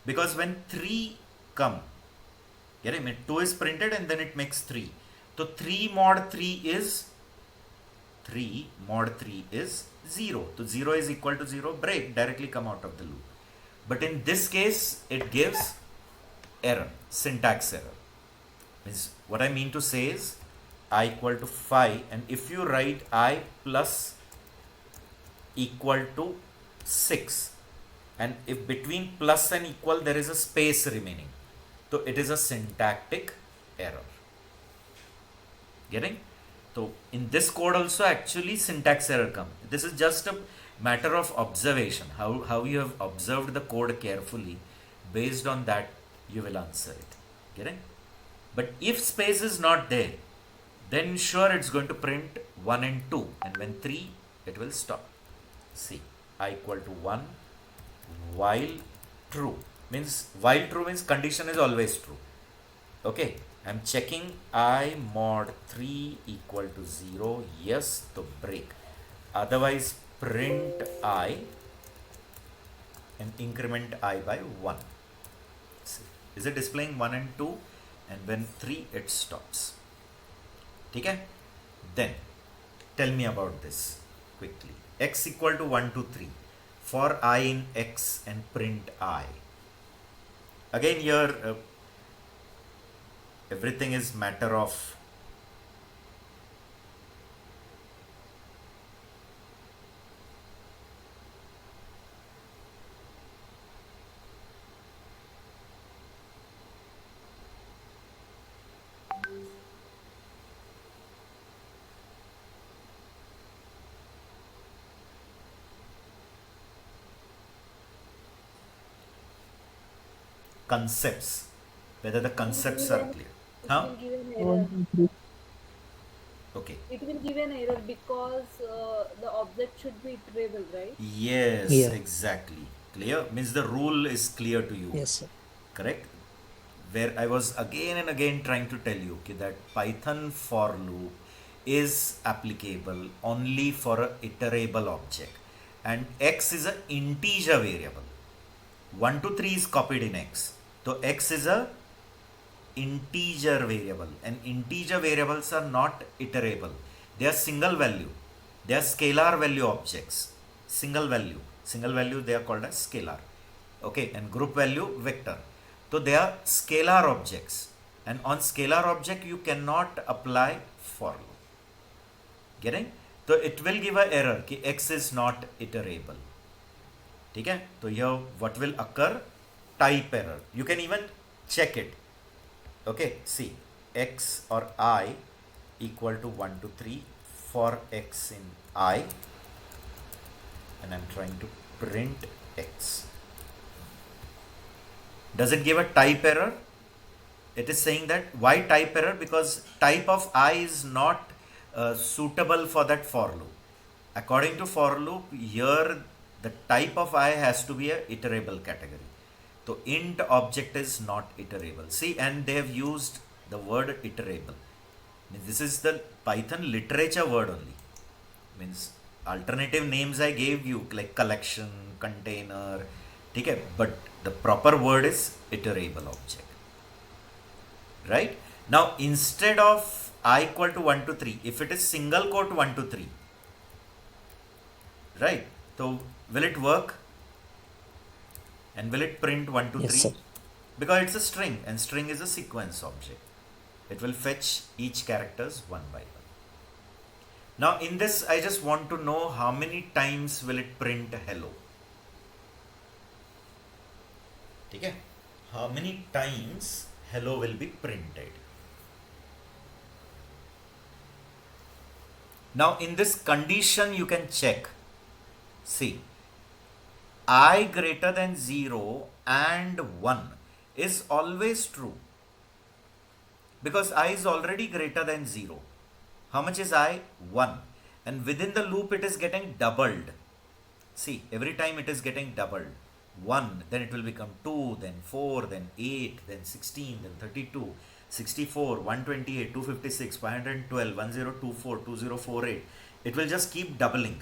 Because when 3 come, get it? 2 is printed and then it makes 3. So 3 mod 3 is 0. So 0 is equal to 0, break, directly come out of the loop. But in this case, it gives error, syntax error. Means what I mean to say is I equal to 5, and if you write I plus equal to 6, and if between plus and equal there is a space remaining, so it is a syntactic error. Getting? So in this code also actually syntax error come. This is just a matter of observation, how you have observed the code carefully. Based on that you will answer it. Getting? But if space is not there, then sure it's going to print 1 and 2, and when 3 it will stop. See, I equal to 1 while true means condition is always true. Okay, I'm checking I mod 3 equal to 0. Yes, to break. Otherwise, print I and increment I by 1. See, is it displaying 1 and 2? And when 3, it stops. Okay? Then, tell me about this quickly. X equal to 1 to 3. For I in X and print I. Again, here everything is matter of concepts, whether the concepts are clear. It Huh? will give an 1, error. 2, 3. Okay. It will give an error because the object should be iterable, right? Yes, Yeah. exactly. Clear? Means the rule is clear to you. Yes, sir. Correct? Where I was again and again trying to tell you that Python for loop is applicable only for a iterable object, and X is an integer variable. 1 to 3 is copied in X. So X is a integer variable, and integer variables are not iterable. They are single value. They are scalar value objects. Single value they are called as scalar. Okay, and group value vector. So they are scalar objects, and on scalar object you cannot apply for loop. Getting? So it will give a error कि X is not iterable. ठीक है? तो here what will occur? Type error. You can even check it. Okay, see, X or I equal to 1 to 3 for X in I, and I'm trying to print X. Does it give a type error? It is saying that why type error? Because type of I is not suitable for that for loop. According to for loop, here the type of I has to be a iterable category. So int object is not iterable. See, and they have used the word iterable. This is the Python literature word only. Means alternative names I gave you like collection, container, okay, but the proper word is iterable object. right? Now instead of I equal to 1 to 3, if it is single quote 1 to 3, right? So will it work? And will it print 1 to Yes, 3? sir. Because it's a string, and string is a sequence object. It will fetch each characters one by one. Now in this, I just want to know how many times will it print hello. Okay? How many times hello will be printed. Now in this condition you can check. See, I greater than 0 and 1 is always true. Because I is already greater than 0. How much is I? 1. And within the loop it is getting doubled. See, every time it is getting doubled. 1, then it will become 2, then 4, then 8, then 16, then 32, 64, 128, 256, 512, 1024, 2048. It will just keep doubling.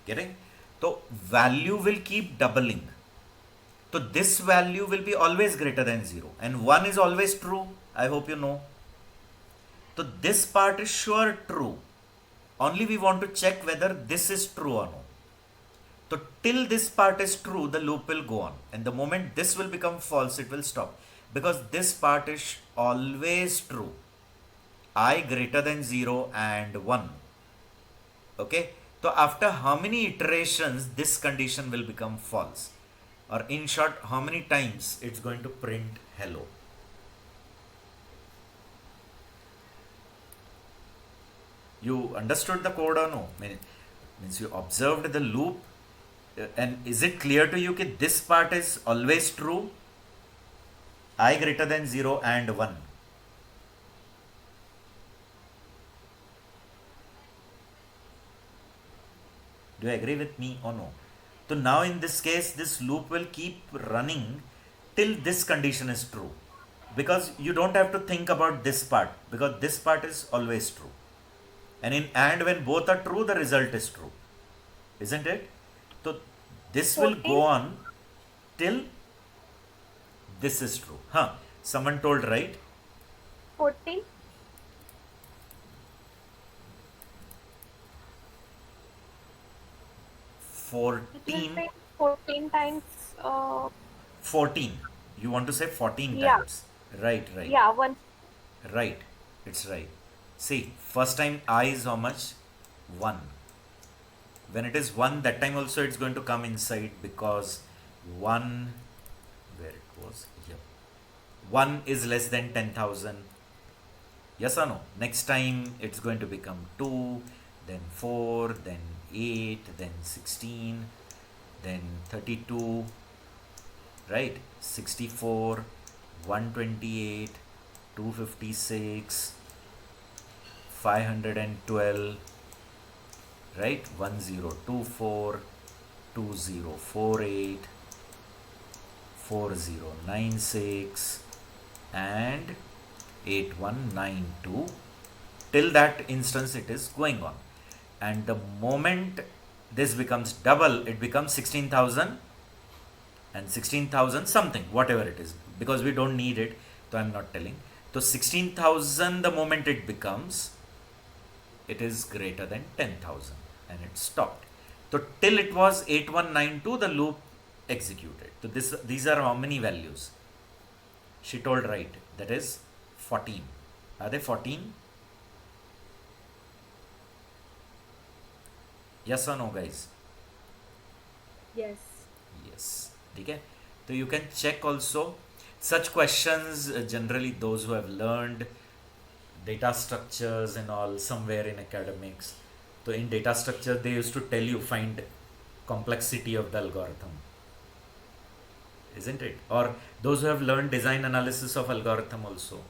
Getting? So value will keep doubling. So this value will be always greater than 0. And 1 is always true. I hope you know. So this part is sure true. Only we want to check whether this is true or no. So till this part is true, the loop will go on. And the moment this will become false, it will stop. Because this part is always true. I greater than 0 and 1. Okay. So after how many iterations this condition will become false? Or in short, how many times it's going to print hello? You understood the code or no? Means you observed the loop, and is it clear to you that this part is always true? I greater than 0 and 1. Do you agree with me or no? So now in this case, this loop will keep running till this condition is true. Because you don't have to think about this part, because this part is always true. And in AND, when both are true, the result is true. Isn't it? So this will go on till this is true. Someone told, right? 14. 14. 14 times. 14. You want to say 14 Yeah. times. Right. Yeah, one. Right. It's right. See, first time I is how much? 1. When it is 1, that time also it's going to come inside, because 1, where it was? Yep. 1 is less than 10,000. Yes or no? Next time it's going to become 2, then 4, then 8, then 16, then 32, right? 64, 128, 256, 512, right? 1024, 2048, 4096, and 8192. Till that instance it is going on. And the moment this becomes double, it becomes 16,000 and 16,000 something, whatever it is, because we don't need it, so I'm not telling. So 16,000, the moment it becomes, it is greater than 10,000, and it stopped. So till it was 8192, the loop executed. So these are how many values? She told, right, that is 14. Are they 14? Yes or no, guys? Yes. Yes. Okay. So you can check also such questions. Generally, those who have learned data structures and all somewhere in academics. So in data structure, they used to tell you find complexity of the algorithm, isn't it? Or those who have learned design analysis of algorithm also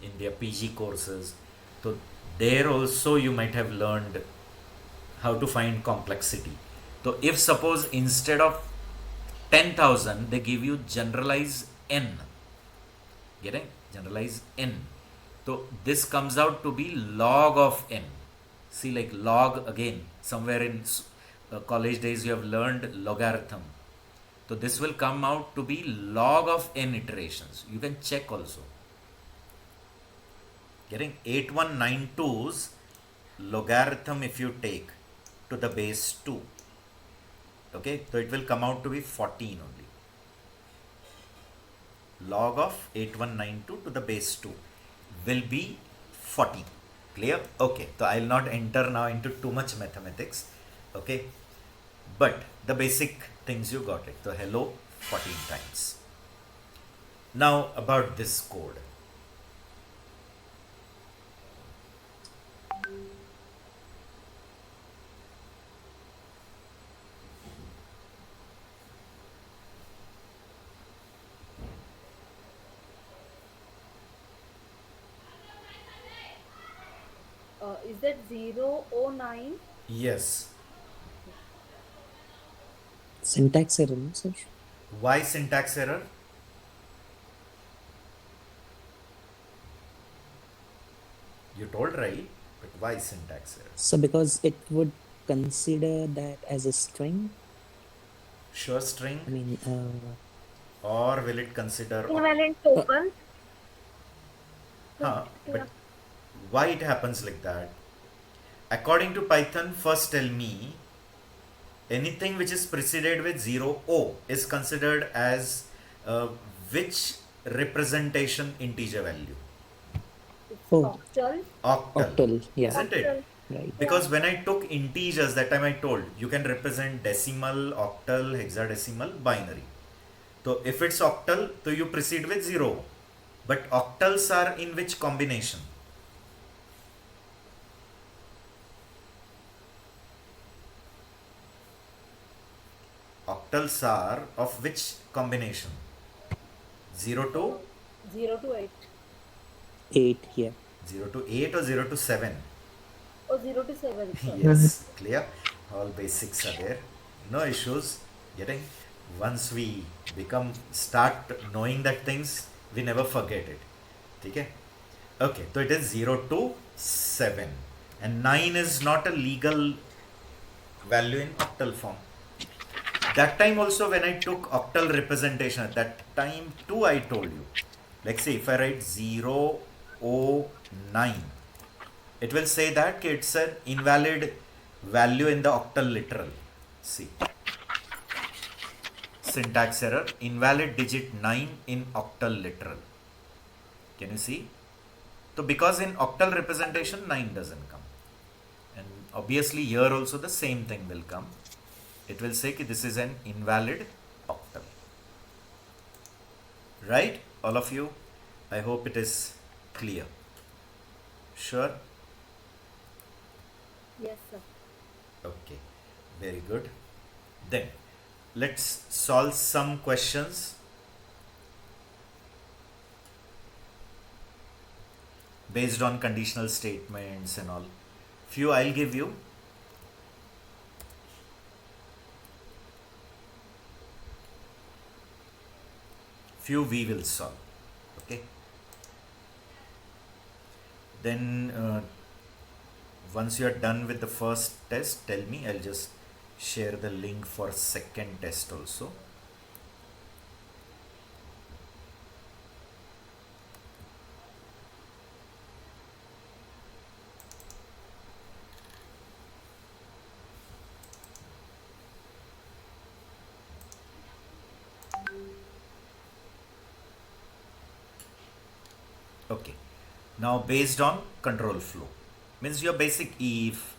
in their PG courses. So there also you might have learned how to find complexity. So if suppose instead of 10,000 they give you generalize n, getting generalize n, so this comes out to be log of n. See, like log, again somewhere in college days you have learned logarithm. So this will come out to be log of n iterations. You can check also. Getting 8192's logarithm if you take to the base 2. Okay, so it will come out to be 14 only. Log of 8192 to the base 2 will be 14. Clear? Okay, so I'll not enter now into too much mathematics. Okay, but the basic things you got it. So hello 14 times. Now about this code. Is that 009? Yes. Syntax error, no, sir? Why syntax error? You told right, but why syntax error? So because it would consider that as a string. Sure string, I mean, or will it consider Equivalent tokens. Huh, but why it happens like that? According to Python, first tell me anything which is preceded with 0 is considered as which representation integer value? It's Oh. octal. octal, yeah, Isn't it? right. Because when I took integers, that time I told you can represent decimal, octal, hexadecimal, binary. So if it's octal, so you proceed with 0. But octals are in which combination? Octals are of which combination? 0 to 0 to 8. 8 here. 0 to 8 or 0 to 7? Oh, 0 to 7. Sorry. Yes, clear. All basics are there. No issues. Getting once we start knowing that things, we never forget it. Okay. Okay. So it is 0 to 7, and 9 is not a legal value in octal form. That time also when I took octal representation, at that time too I told you, like say if I write 009, it will say that it's an invalid value in the octal literal. See, syntax error, invalid digit 9 in octal literal. Can you see? So because in octal representation 9 doesn't come, and obviously here also the same thing will come. It will say that this is an invalid octal. Right? All of you? I hope it is clear. Sure? Yes, sir. Okay. Very good. Then let's solve some questions based on conditional statements and all. Few I'll give you. Few we will solve. Okay. Then once you are done with the first test, tell me. I'll just share the link for second test also. Okay. Now based on control flow, means your basic if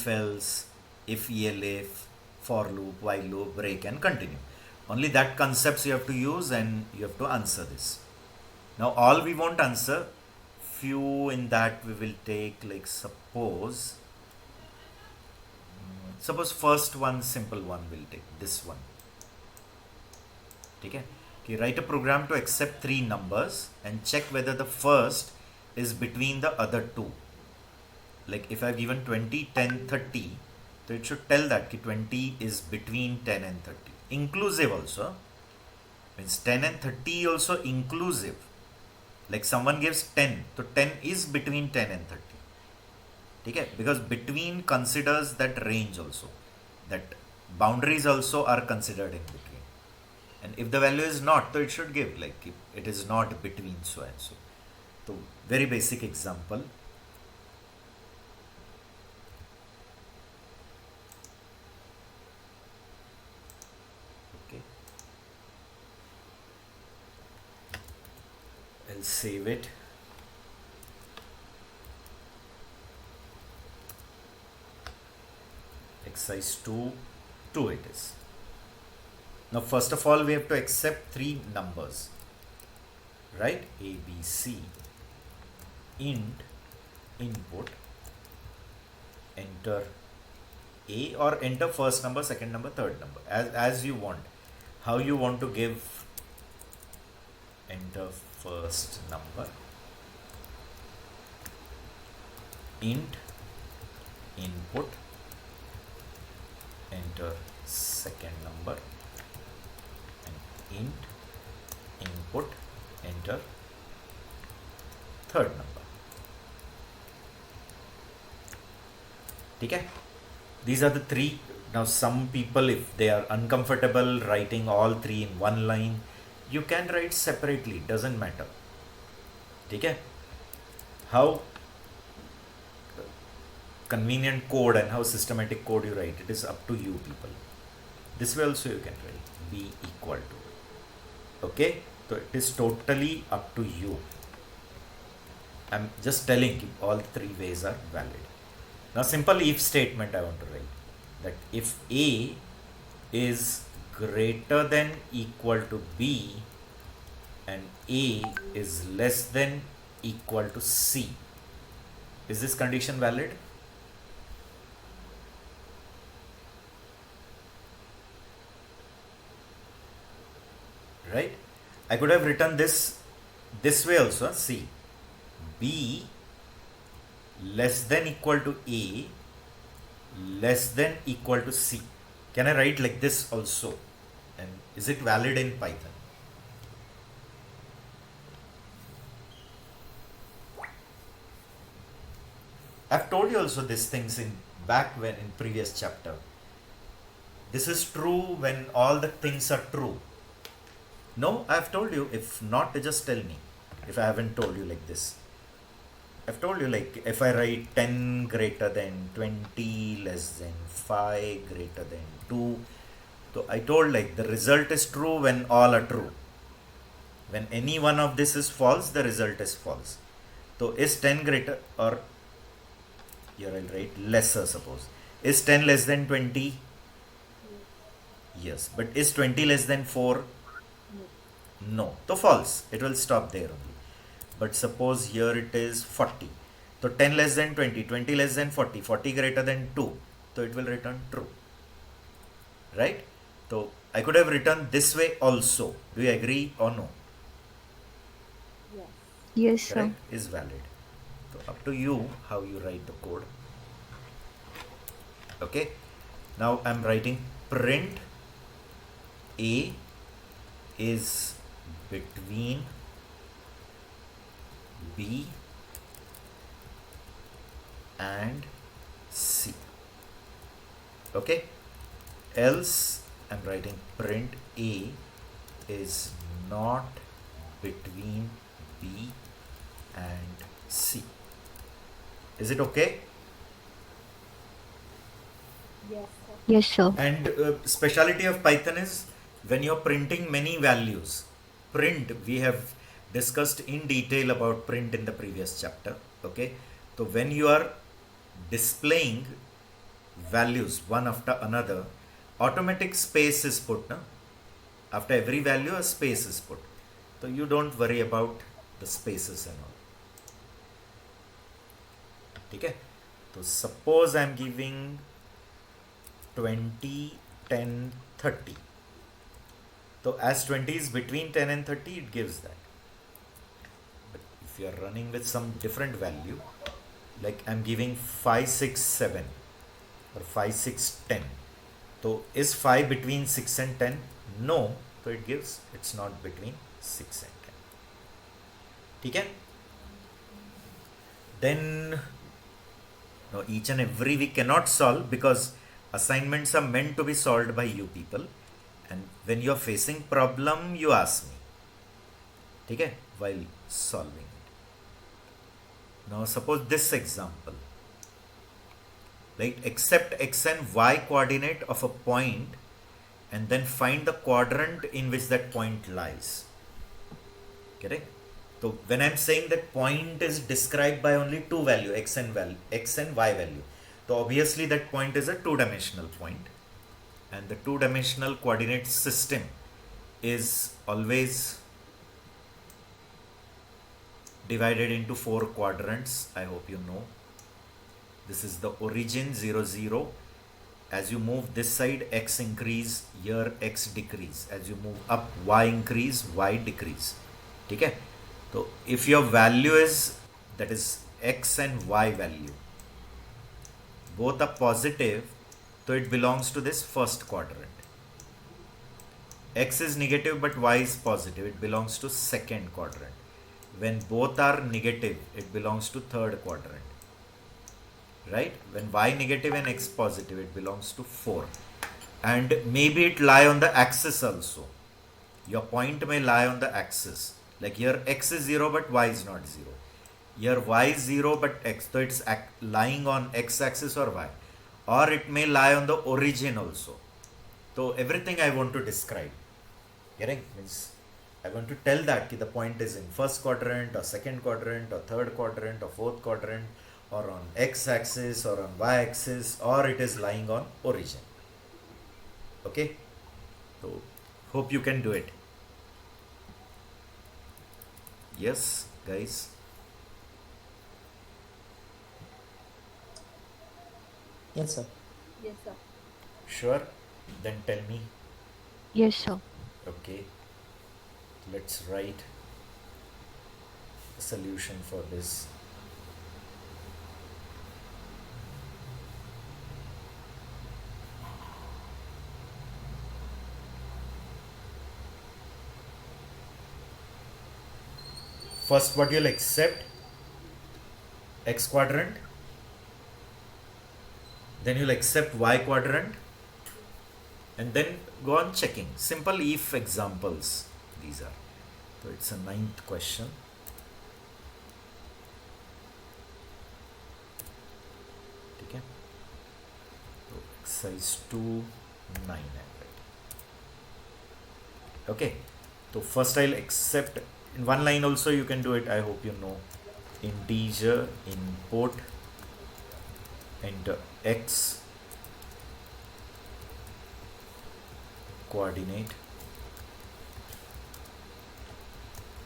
else, if elif, for loop, while loop, break and continue. Only that concepts you have to use and you have to answer this. Now all we won't answer, few in that we will take, like suppose first one, simple one we'll take, this one. Okay. You write a program to accept 3 numbers and check whether the first is between the other 2. Like if I've given 20, 10, 30, so it should tell that 20 is between 10 and 30. Inclusive also. Means 10 and 30 also inclusive. Like someone gives 10, so 10 is between 10 and 30. Okay? Because between considers that range also. That boundaries also are considered in between. And if the value is not, so it should give, like if it is not between so and so. So very basic example. Okay, I'll save it. Exercise 2 it is. Now first of all we have to accept three numbers, right? A, B, C. Int input, enter A, or enter first number, second number, third number, as you want. How you want to give, enter first number, int input, enter second number, and int input, enter third number. Okay, these are the three. Now some people, if they are uncomfortable writing all three in one line, you can write separately, doesn't matter. Okay, how convenient code and how systematic code you write, it is up to you people. This way also you can write b equal to. Okay, so it is totally up to you. I'm just telling you all three ways are valid. Now simple if statement I want to write, that if A is greater than equal to B and A is less than equal to C, is this condition valid? Right? I could have written this way also. See, B less than equal to A less than equal to C. Can I write like this also? And is it valid in Python? I've told you also these things in previous chapter. This is true when all the things are true. No, I've told you. If not, just tell me if I haven't told you like this. I've told you, like, if I write 10 greater than 20 less than 5 greater than 2, so I told like the result is true when all are true. When any one of this is false, the result is false. So is 10 greater, or here I'll write lesser, suppose. Is 10 less than 20? Yes. But is 20 less than 4? No. So false. It will stop there only. But suppose here it is 40. So 10 less than 20, 20 less than 40, 40 greater than 2. So it will return true. Right? So I could have written this way also. Do you agree or no? Yes. Yes, sir. Correct? Is valid. So up to you how you write the code. Okay. Now I'm writing print A is between B and C. Okay. Else I'm writing print A is not between B and C. Is it okay? Yes, sir. Yes, sir. And speciality of Python is when you're printing many values. Print, we have discussed in detail about print in the previous chapter. Okay, so when you are displaying values one after another, automatic space is put. No? After every value, a space is put. So you don't worry about the spaces and all. Okay, so suppose I'm giving 20, 10, 30. So as 20 is between 10 and 30, it gives that. But if you are running with some different value, like I'm giving 5, 6, 7 or 5, 6, 10. So is 5 between 6 and 10? No. So it gives it's not between 6 and 10. Okay? Then no, each and every we cannot solve because assignments are meant to be solved by you people. And when you are facing problem, you ask me. Okay? While solving it. Now suppose this example, right? Accept x and y coordinate of a point and then find the quadrant in which that point lies. Correct? So when I'm saying that point is described by only two value, x and y value, so obviously that point is a two-dimensional point, and the two-dimensional coordinate system is always divided into four quadrants. I hope you know. This is the origin 0 0. As you move this side, x increase, here x decrease. As you move up, y increase, y decrease. Okay? So if your value is, that is x and y value, both are positive, so it belongs to this first quadrant. X is negative but y is positive, it belongs to second quadrant. When both are negative, it belongs to third quadrant. Right? When y negative and x positive, it belongs to 4. And maybe it lie on the axis also. Your point may lie on the axis. Like here x is 0 but y is not 0. Here y is 0 but x, so it's lying on x axis or y. Or it may lie on the origin also. So everything I want to describe. Getting? Means I want to tell that the point is in first quadrant or second quadrant or third quadrant or fourth quadrant, or on x axis or on y axis, or it is lying on origin. Okay? So hope you can do it. Yes, guys? Yes, sir. Yes, sir. Sure? Then tell me. Yes, sir. Okay. Let's write a solution for this. First, what you'll accept? X quadrant. Then you'll accept y quadrant. And then go on checking. Simple if examples these are. So it's a 9th question. Okay. So exercise 2, 9. Okay. So first I'll accept. In one line also you can do it. I hope you know. Integer import, enter x coordinate,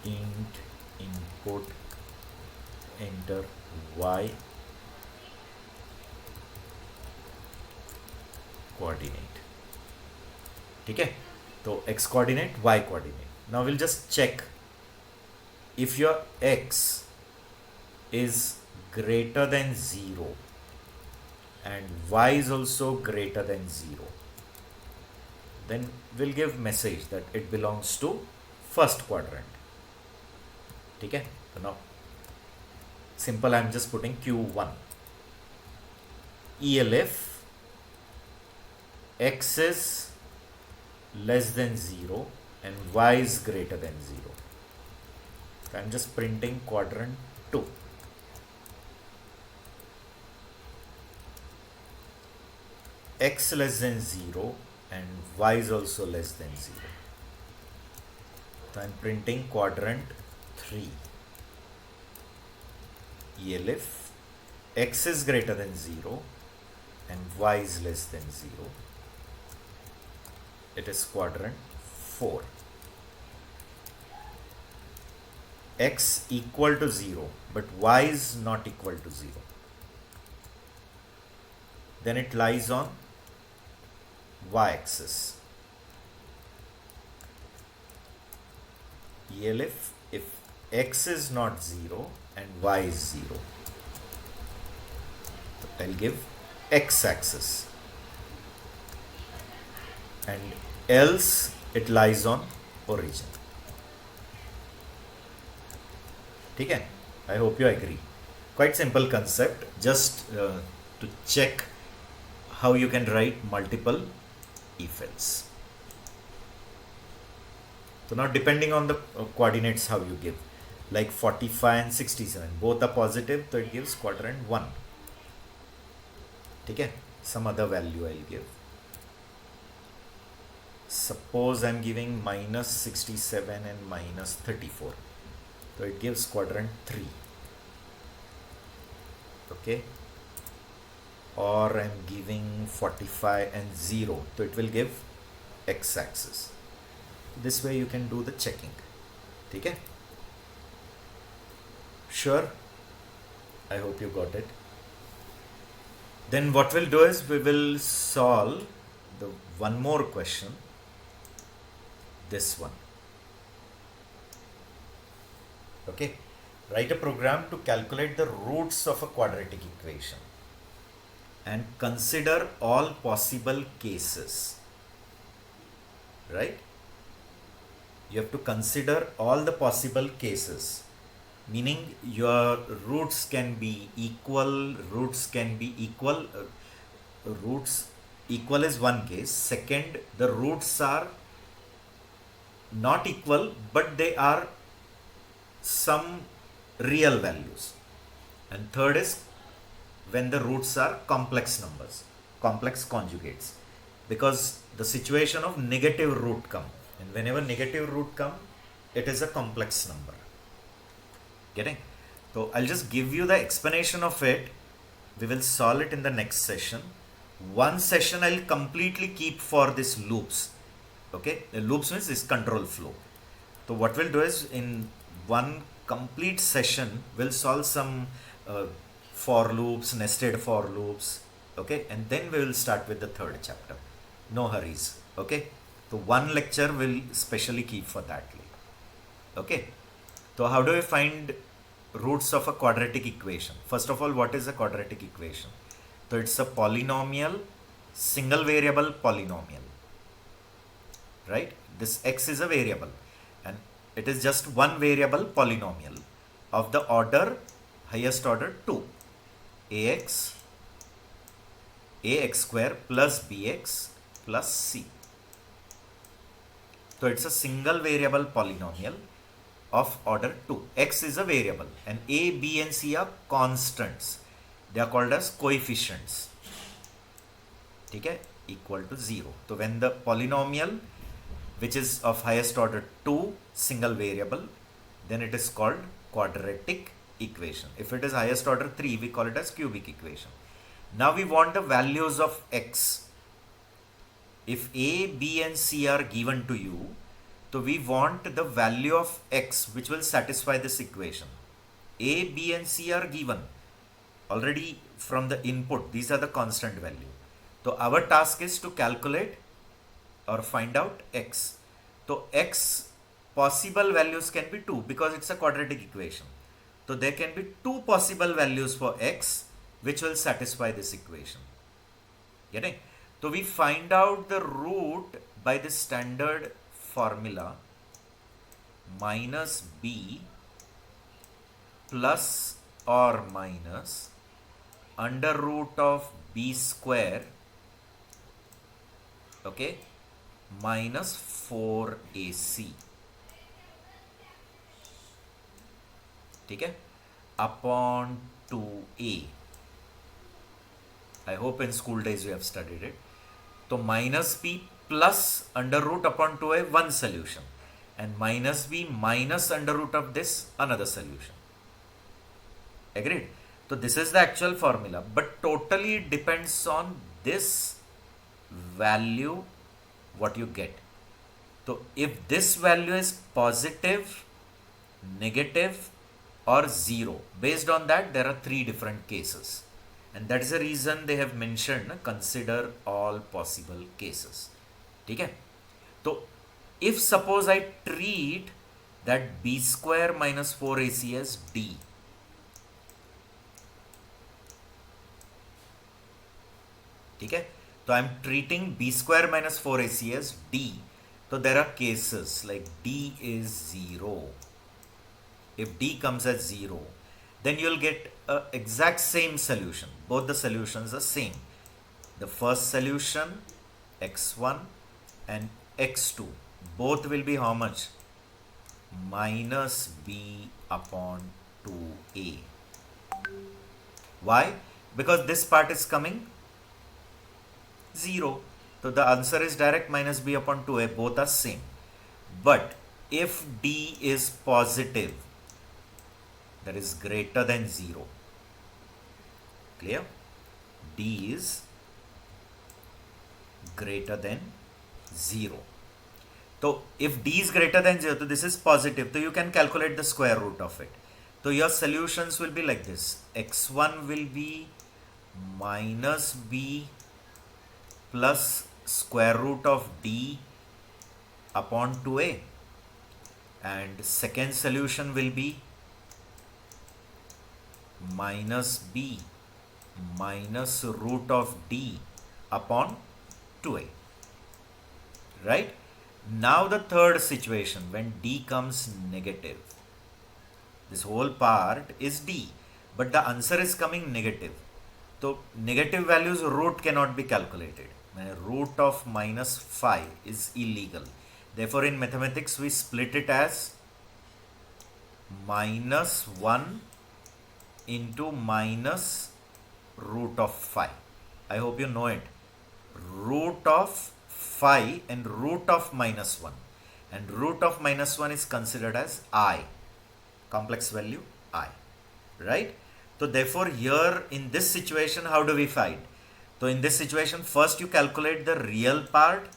int input, enter y coordinate. Okay? So x coordinate, y coordinate. Now we'll just check if your x is greater than 0 and y is also greater than 0, then we'll give message that it belongs to first quadrant. Okay? So now simple, I'm just putting Q1. ELF x is less than 0 and y is greater than 0. So I'm just printing quadrant 2. X less than 0 and y is also less than 0. So I'm printing quadrant 3. ELF x is greater than 0 and y is less than 0. It is quadrant 4. X equal to 0 but y is not equal to 0. Then it lies on y-axis. ELF if x is not 0 and y is 0. So I'll give x-axis. And else it lies on origin. Okay? I hope you agree. Quite simple concept. Just to check how you can write multiple if-else. So now depending on the coordinates how you give. like 45 and 67 both are positive, so it gives quadrant 1. ठीक है, some other value I'll give. Suppose I'm giving minus 67 and minus 34, so it gives quadrant 3. Okay, or I'm giving 45 and 0, so it will give x-axis. This way you can do the checking. ठीक है, sure, I hope you got it. Then what we'll do is we will solve the one more question, this one. Okay, write a program to calculate the roots of a quadratic equation and consider all possible cases. Right? You have to consider all the possible cases, meaning your roots can be equal, roots can be equal, roots equal is one case. Second, the roots are not equal, but they are some real values. And third is when the roots are complex numbers, complex conjugates, because the situation of negative root come, and whenever negative root come, it is a complex number. Getting? So I'll just give you the explanation of it. We will solve it in the next session. One session I'll completely keep for this loops. Okay, the loops means this control flow. So what we'll do is in one complete session we'll solve some for loops, nested for loops. Okay, and then we will start with the third chapter. No hurries. Okay, so one lecture will specially keep for that. Okay, so how do we find roots of a quadratic equation? First of all, what is a quadratic equation? So it's a polynomial, single variable polynomial, right? This x is a variable and it is just one variable polynomial of the order, highest order 2, ax square plus bx plus c. So it's a single variable polynomial of order 2. X is a variable and a, b and c are constants. They are called as coefficients. Okay, equal to 0. So when the polynomial which is of highest order 2 single variable, then it is called quadratic equation. If it is highest order 3, we call it as cubic equation. Now we want the values of x. If a, b and c are given to you, so we want the value of x which will satisfy this equation. A, b and c are given already from the input. These are the constant value. So our task is to calculate or find out x. So x possible values can be 2 because it's a quadratic equation. So there can be 2 possible values for x which will satisfy this equation. Getting? So we find out the root by the standard formula minus b plus or minus under root of b square, okay, minus 4ac. Okay, upon 2a. I hope in school days you have studied it. So minus b plus under root upon 2a, one solution, and minus b minus under root of this, another solution. Agreed? So this is the actual formula, but totally depends on this value what you get. So if this value is positive, negative or 0, based on that there are 3 different cases, and that is the reason they have mentioned consider all possible cases. Okay? So if suppose I treat that b square minus 4ac as d, okay? So I am treating b square minus 4ac as d. So there are cases like d is 0. If d comes as 0, then you will get a exact same solution. Both the solutions are same. The first solution x1 and x2, both will be how much? Minus b upon 2a. Why? Because this part is coming 0. So the answer is direct, minus b upon 2a, both are same. But if d is positive, that is greater than 0, clear? D is greater than 0. So if d is greater than 0, so this is positive, so you can calculate the square root of it. So your solutions will be like this. X1 will be minus b plus square root of d upon 2a, and second solution will be minus b minus root of d upon 2a. Right? Now the third situation, when d comes negative, this whole part is d, but the answer is coming negative. So negative values root cannot be calculated. Root of minus 5 is illegal. Therefore in mathematics we split it as minus 1 into minus root of 5. I hope you know it. Root of 5 and root of minus 1. And root of minus 1 is considered as I. Complex value I. Right? So therefore here in this situation, how do we find? So in this situation, first you calculate the real part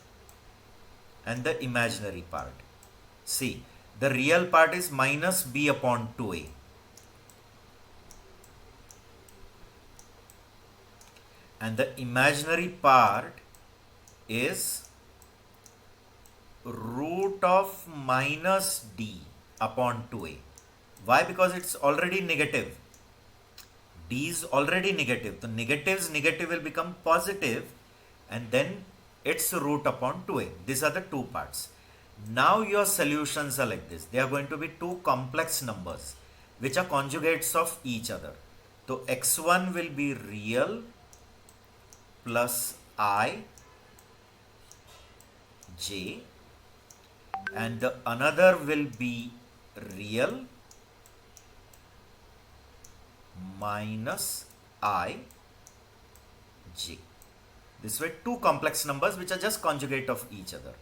and the imaginary part. See, the real part is minus b upon 2a. And the imaginary part is root of minus d upon 2a. Why? Because it's already negative. D is already negative. The negative will become positive, and then it's root upon 2a. These are the two parts. Now your solutions are like this. They are going to be two complex numbers which are conjugates of each other. So x1 will be real plus I j, and the another will be real minus I j. This way two complex numbers which are just conjugate of each other.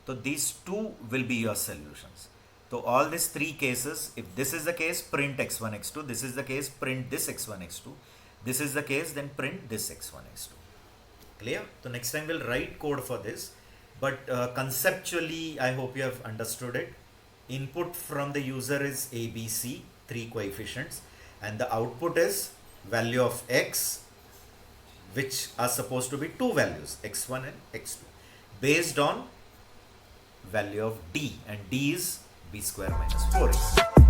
So these two will be your solutions. So all these three cases, if this is the case, print x1, x2. This is the case, print this x1, x2. This is the case, then print this x1, x2. Clear? So next time we'll write code for this. But conceptually, I hope you have understood it. Input from the user is ABC, 3 coefficients. And the output is value of x, which are supposed to be two values, x1 and x2, based on value of d, and d is b square minus 4ac.